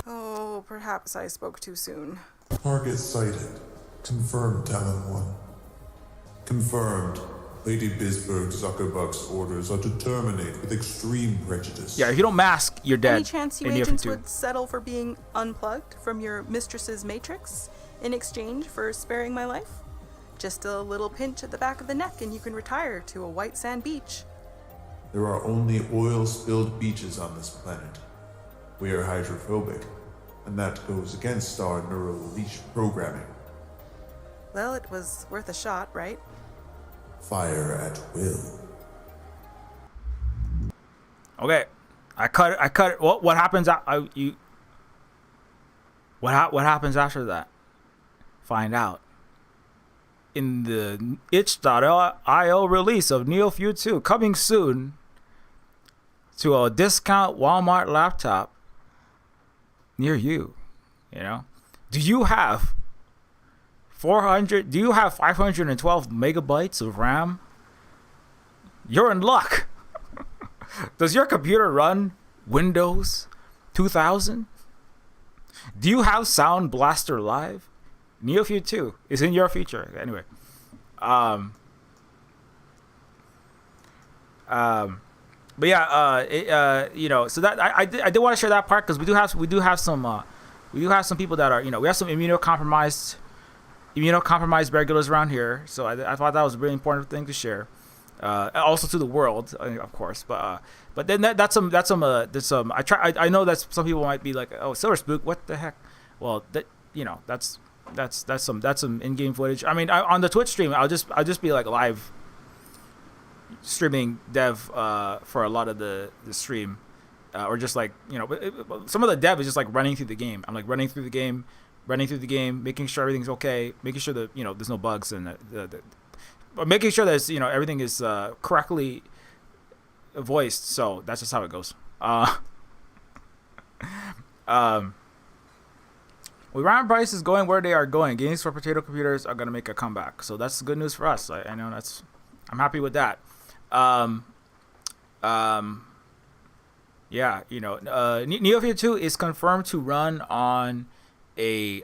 Oh, perhaps I spoke too soon. Target sighted. Confirmed, Talon 1. Confirmed. Lady Bisberg Zuckerbuck's orders are to terminate with extreme prejudice. Yeah, if you don't mask, you're dead. Any chance you agents would settle for being unplugged from your mistress's matrix in exchange for sparing my life? Just a little pinch at the back of the neck and you can retire to a white sand beach. There are only oil-spilled beaches on this planet. We are hydrophobic, and that goes against our neural leash programming. Well, it was worth a shot, right? Fire at will. Okay, I cut. What happens? What happens after that? Find out in the itch.io release of Neofeud 2, coming soon to a discount Walmart laptop near you. Do you have 400? Do you have 512 megabytes of RAM? You're in luck. Does your computer run Windows 2000? Do you have Sound Blaster Live? Neofeud 2 is in your future. Anyway, But yeah, so that I did want to share that part because we do have some people that are we have some immunocompromised regulars around here. So I thought that was a really important thing to share. Also to the world, of course. But then that's some I know that some people might be like, oh, Silver Spook, what the heck? Well, that's some in-game footage. I mean, on the Twitch stream, I'll just be like live streaming dev for a lot of the stream, or just like some of the dev is just like running through the game. I'm like running through the game, making sure everything's okay, making sure that there's no bugs and but making sure that everything is correctly voiced. So that's just how it goes. With RAM prices going where they are going, games for potato computers are gonna make a comeback. So that's good news for us. I know I'm happy with that. Neofeud 2 is confirmed to run on a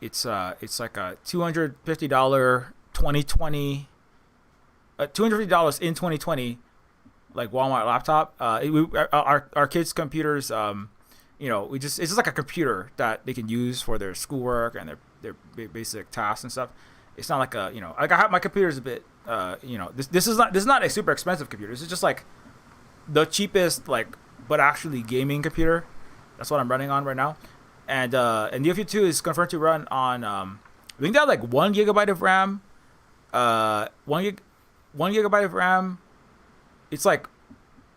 it's like a $250 $250 in 2020 like Walmart laptop. Our kids' computers, it's just like a computer that they can use for their schoolwork and their basic tasks and stuff. It's not like like I have my computer's a bit this is not a super expensive computer. This is just like the cheapest but actually gaming computer. That's what I'm running on right now. And Neofeud 2 is confirmed to run on I think they have like 1 gigabyte of RAM. 1 gigabyte of RAM. It's like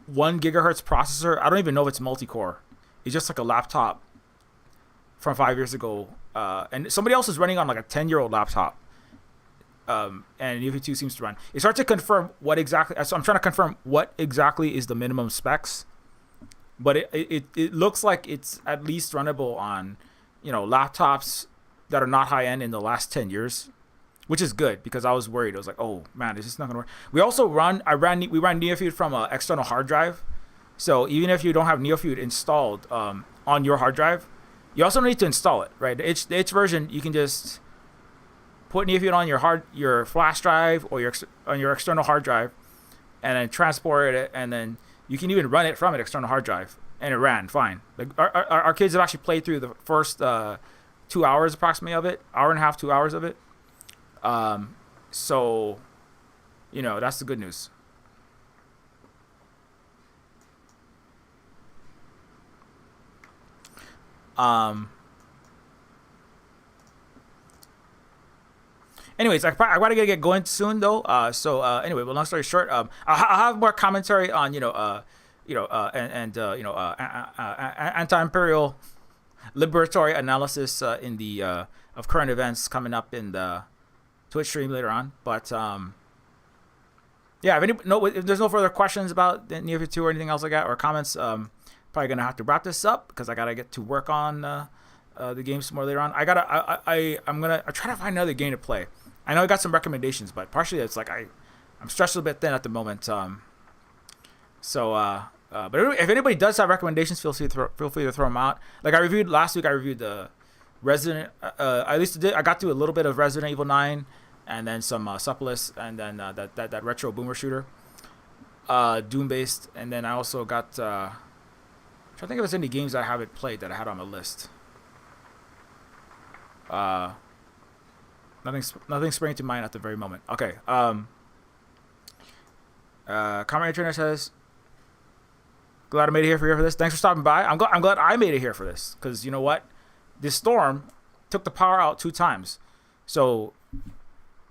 1 gigahertz processor. I don't even know if it's multi-core. It's just like a laptop from 5 years ago. And somebody else is running on like a 10-year-old laptop. And Neofeud 2 seems to run. It's hard to confirm what exactly. So I'm trying to confirm what exactly is the minimum specs. But it looks like it's at least runnable on, laptops that are not high end in the last 10 years, which is good because I was worried. I was like, oh man, is this not gonna work? We also ran Neofeud from an external hard drive. So even if you don't have Neofeud installed on your hard drive, you also need to install it, right? The H version, you can just put Neofeud on your flash drive or on your external hard drive, and then transport it, and then you can even run it from an external hard drive, and it ran fine. Like our kids have actually played through the first 2 hours approximately of it, hour and a half, 2 hours of it. So, that's the good news. Anyways, I gotta get going soon though. Anyway, but long story short, I'll have more commentary on anti-imperial liberatory analysis in the of current events coming up in the Twitch stream later on. But if there's no further questions about the Neofeud 2 or anything else like that or comments, probably gonna have to wrap this up because I gotta get to work on the game some more later on. I'm gonna try to find another game to play. I know I got some recommendations, but partially it's like I'm stretched a bit thin at the moment. But if anybody does have recommendations, feel free to throw them out. Like last week, I reviewed the Resident. At least I got to a little bit of Resident Evil 9, and then some Suppless, and then that retro boomer shooter, Doom based, and then I also got. I'm trying to think if there's any games I haven't played that I had on my list. Nothing springing to mind at the very moment. Okay. Comrade Trainer says, glad I made it here for this. Thanks for stopping by. I'm glad I made it here for this because you know what, this storm took the power out 2 times. So,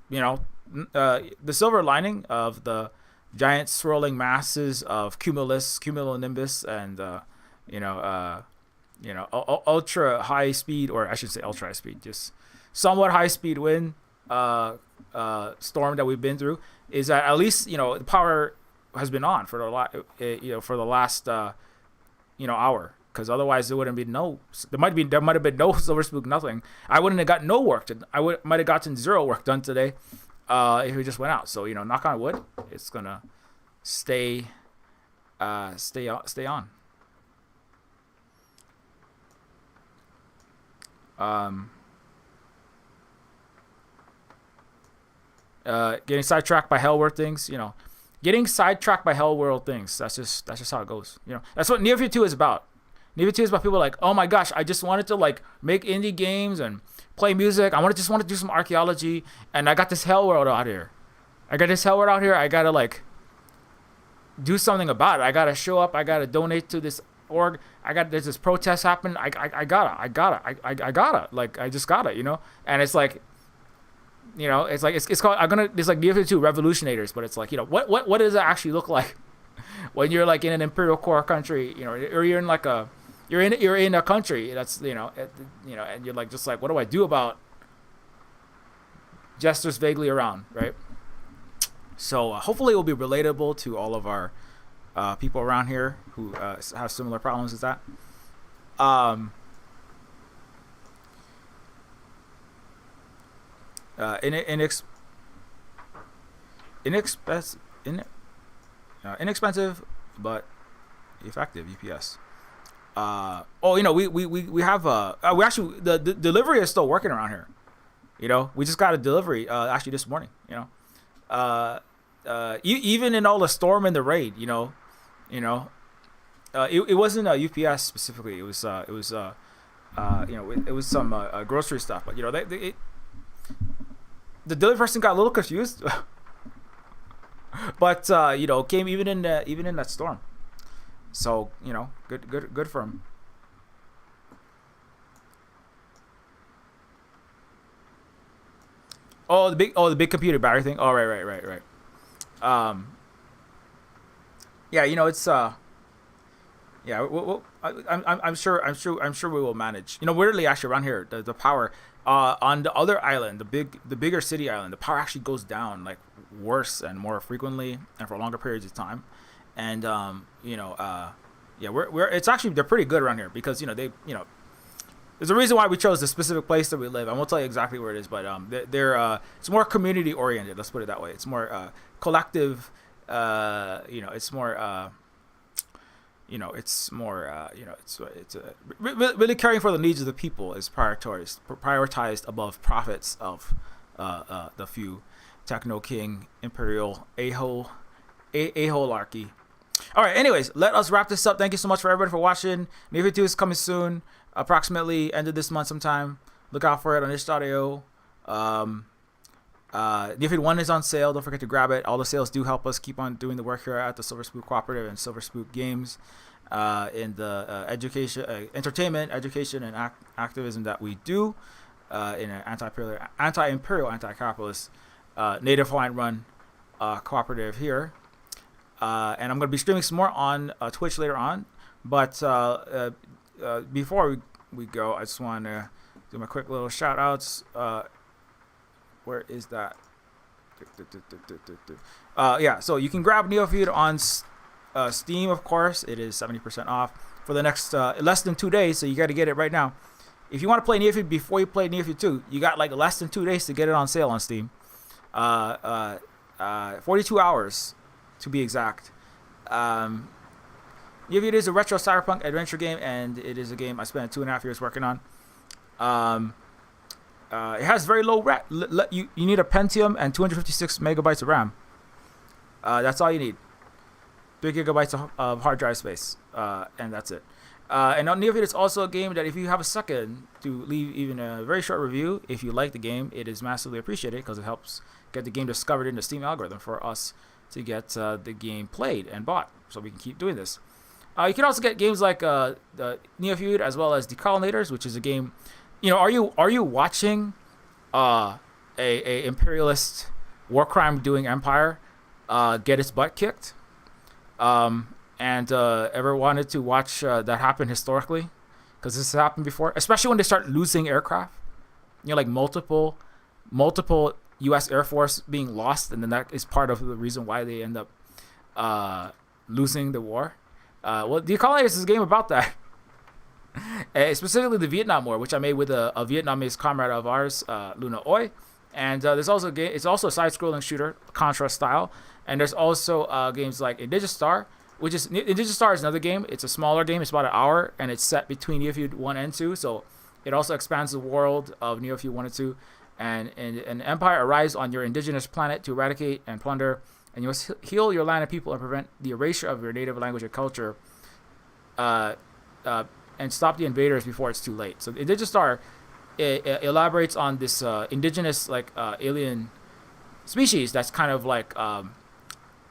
the silver lining of the giant swirling masses of cumulonimbus, and ultra high speed, or I should say ultra high speed, just somewhat high speed wind storm that we've been through, is that at least the power has been on for the last hour, because otherwise there wouldn't be there might have been no Silver Spook, nothing. I wouldn't have got no work done. Might have gotten 0 work done today if it just went out. So knock on wood, it's gonna stay on. Getting sidetracked by Hellworth things, getting sidetracked by hell world things. That's just how it goes. You know, that's what Neofeud 2 is about. Neofeud 2 is about people like, oh my gosh, I just wanted to like make indie games and play music. Just want to do some archaeology, and I got this hell world out here. I gotta like do something about it. I gotta show up. I gotta donate to this org. There's this protest happening. I gotta. Like I just gotta. You know, and it's like. You know, it's like it's called. It's like Neofeud 2 Revolutionators, but it's like, you know, what does it actually look like when you're like in an imperial core country, you know, or you're in like you're in a country that's, you know, and you're like just like, what do I do about gestures vaguely around, right? So hopefully it will be relatable to all of our people around here who have similar problems as that. Inexpensive but effective UPS. You know, we have we actually the delivery is still working around here. You know, we just got a delivery actually this morning. You know, even in all the storm and the rain. You know, it wasn't a UPS specifically. It was you know, it was some grocery stuff. But you know, the delivery person got a little confused, but you know, came even in that storm. So you know, good for him. The big computer battery thing. Oh, right. Yeah, you know, it's yeah. I'm sure we will manage. You know, weirdly, actually, around here, the power. On the other island, the bigger city island, the power actually goes down like worse and more frequently and for longer periods of time. And you know, yeah, they're pretty good around here because, you know, there's a reason why we chose the specific place that we live. I won't tell you exactly where it is, but they're it's more community oriented. Let's put it that way. It's more collective. You know, it's more. You know, it's more. You know, it's really caring for the needs of the people is prioritized above profits of the few techno king imperial a-holarchy. All right. Anyways, let us wrap this up. Thank you so much for everybody for watching. Neofeud 2 is coming soon, approximately end of this month sometime. Look out for it on itch.io. Neofeud 1 is on sale. Don't forget to grab it. All the sales do help us keep on doing the work here at the Silver Spook Cooperative and Silver Spook Games in the entertainment, education, and activism that we do in an anti-imperial, anti-capitalist, Native Hawaiian run cooperative here. And I'm going to be streaming some more on Twitch later on. But before we go, I just want to do my quick little shout outs. Where is that? Yeah, so you can grab Neofeud on Steam, of course. It is 70% off for the next less than 2 days, so you got to get it right now. If you want to play Neofeud before you play Neofeud 2, you got like less than 2 days to get it on sale on Steam. 42 hours to be exact. Neofeud is a retro cyberpunk adventure game, and it is a game I spent 2.5 years working on. It has very low RAM. You need a Pentium and 256 megabytes of RAM. That's all you need. 3 gigabytes of hard drive space, and that's it. And on Neofeud, it's also a game that if you have a second to leave even a very short review, if you like the game, it is massively appreciated because it helps get the game discovered in the Steam algorithm for us to get the game played and bought, so we can keep doing this. You can also get games like the Neofeud as well as Decolonators, which is a game. You know, are you watching a imperialist war crime doing empire get its butt kicked? And ever wanted to watch that happen historically? Because this has happened before, especially when they start losing aircraft. You know, like multiple U.S. Air Force being lost, and then that is part of the reason why they end up losing the war. Well, The Colonizers is a game about that. Specifically the Vietnam War, which I made with a Vietnamese comrade of ours, Luna Oi. And there's also a game. It's also a side-scrolling shooter, Contra style. And there's also games like Indigestar, which is Indigestar is another game. It's a smaller game. It's about an hour, and it's set between Neofeud 1 and 2. So it also expands the world of Neofeud 1 and 2. And an empire arrives on your indigenous planet to eradicate and plunder and you must heal your land and people and prevent the erasure of your native language and culture, and stop the invaders before it's too late. So Indigenous Star elaborates on this indigenous alien species that's kind of like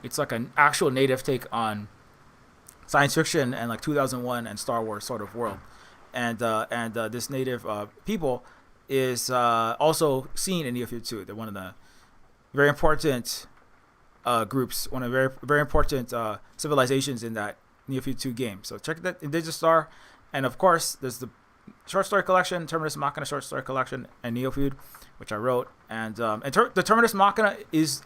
it's like an actual native take on science fiction and like 2001 and Star Wars sort of world, and this native people is also seen in Neofeud 2. They're one of the very important groups, one of the very very important civilizations in that Neofeud 2 game. So check that Indigenous Star, and of course there's the short story collection, Terminus Machina short story collection, and Neofeud, which I wrote, and the Terminus Machina is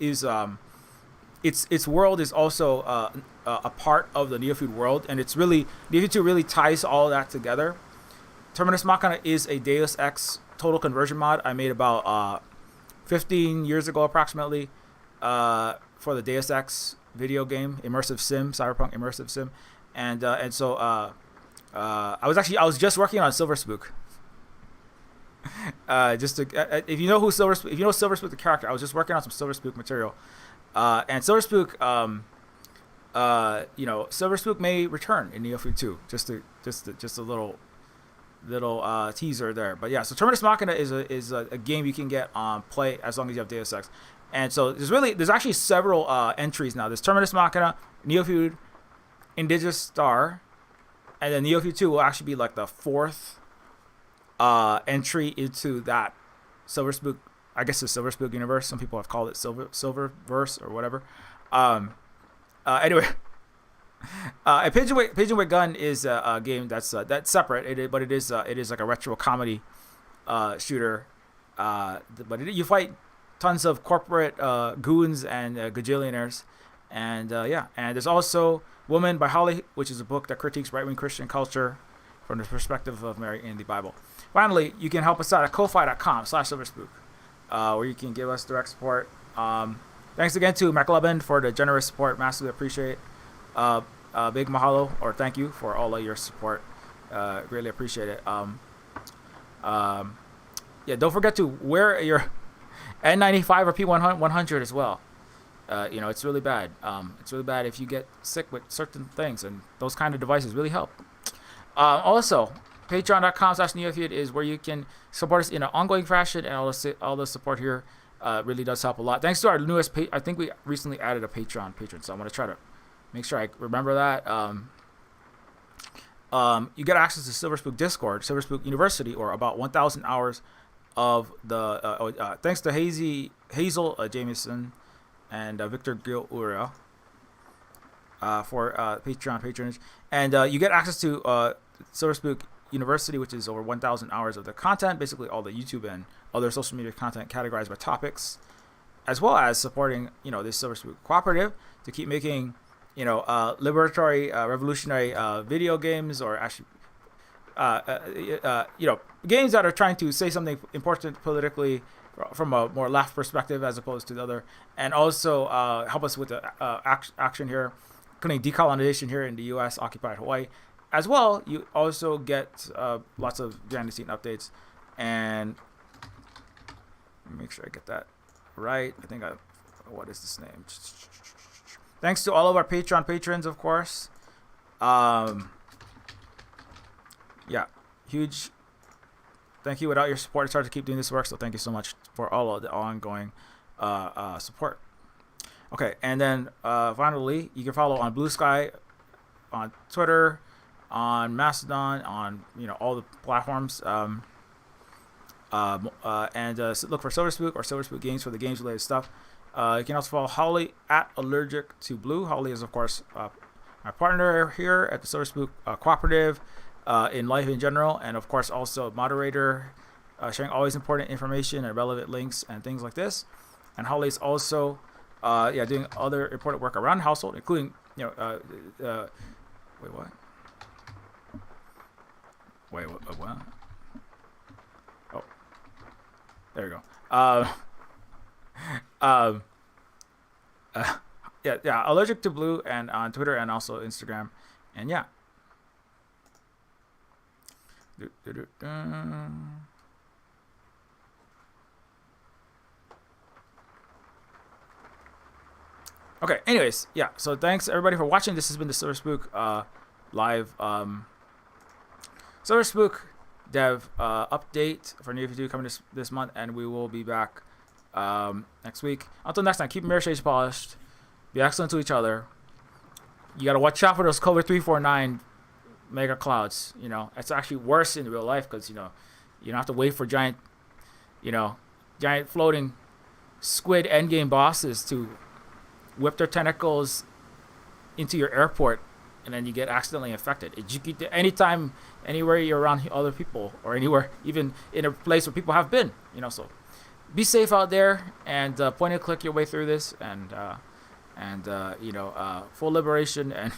its world is also a part of the Neofeud world, and it's really Neofeud 2 really ties all that together. Terminus Machina is a Deus Ex total conversion mod I made about 15 years ago approximately for the Deus Ex video game, immersive sim, cyberpunk immersive sim, and so I was just working on Silver Spook. If you know Silver Spook the character, I was just working on some Silver Spook material, and Silver Spook, Silver Spook may return in Neofeud 2. Just a little teaser there. But yeah, so Terminus Machina is a game you can get on play as long as you have Deus Ex. And so there's actually several entries now. There's Terminus Machina, Neofeud, Indigenous Star, and then Neofeud 2 will actually be like the fourth entry into that Silver Spook. I guess the Silver Spook universe. Some people have called it Silververse or whatever. Anyway, and Pigeon with Gun is a game that's separate. But it is like a retro comedy shooter. You fight tons of corporate goons and gajillionaires, and and there's also Woman by Holly, which is a book that critiques right-wing Christian culture from the perspective of Mary in the Bible. Finally, you can help us out at ko-fi.com/silverspook, where you can give us direct support. Thanks again to McLovin for the generous support. Massively appreciate. Big mahalo or thank you for all of your support. Greatly appreciate it. Don't forget to wear your N95 or P100 as well. It's really bad. It's really bad if you get sick with certain things, and those kind of devices really help. Also, patreon.com/Neofeud is where you can support us in an ongoing fashion, and all the support here really does help a lot. Thanks to our newest I think we recently added a patron, so I'm going to try to make sure I remember that. You get access to Silver Spook Discord, Silver Spook University, or about 1,000 hours of the thanks to Hazel Jameson and Victor Gil Uriel for Patreon patronage, and you get access to Silver Spook University, which is over 1,000 hours of the content, basically all the YouTube and other social media content categorized by topics, as well as supporting this Silver Spook cooperative to keep making liberatory, revolutionary video games, or actually games that are trying to say something important politically from a more left perspective as opposed to the other, and also help us with the action here, including decolonization here in the U.S. occupied Hawaii. As well, you also get lots of behind the scene updates, and make sure I get that right. I think what is this name? Thanks to all of our Patreon patrons, of course. Huge thank you. Without your support, it's hard to keep doing this work, so thank you so much for all of the ongoing support. Okay, and then finally, you can follow on Blue Sky, on Twitter, on Mastodon, on all the platforms, and look for Silver Spook or Silver Spook Games for the games related stuff. You can also follow Holly at Allergic to Blue. Holly is, of course, my partner here at the Silver Spook Cooperative, in life in general, and of course also moderator, sharing always important information and relevant links and things like this. And Holly's also doing other important work around the household, including wait, what? Oh, there you go. Allergic to Blue, and on Twitter and also Instagram, and yeah. Okay. Anyways, yeah. So thanks everybody for watching. This has been the Silver Spook live Silver Spook dev update for Neofeud coming this month, and we will be back next week. Until next time, keep your mirror shades polished. Be excellent to each other. You gotta watch out for those Cover 349 mega clouds. You know, it's actually worse in real life because you don't have to wait for giant floating squid endgame bosses to whip their tentacles into your airport, and then you get accidentally infected. Anytime, anywhere you're around other people, or anywhere, even in a place where people have been, so be safe out there, and point and click your way through this, and full liberation and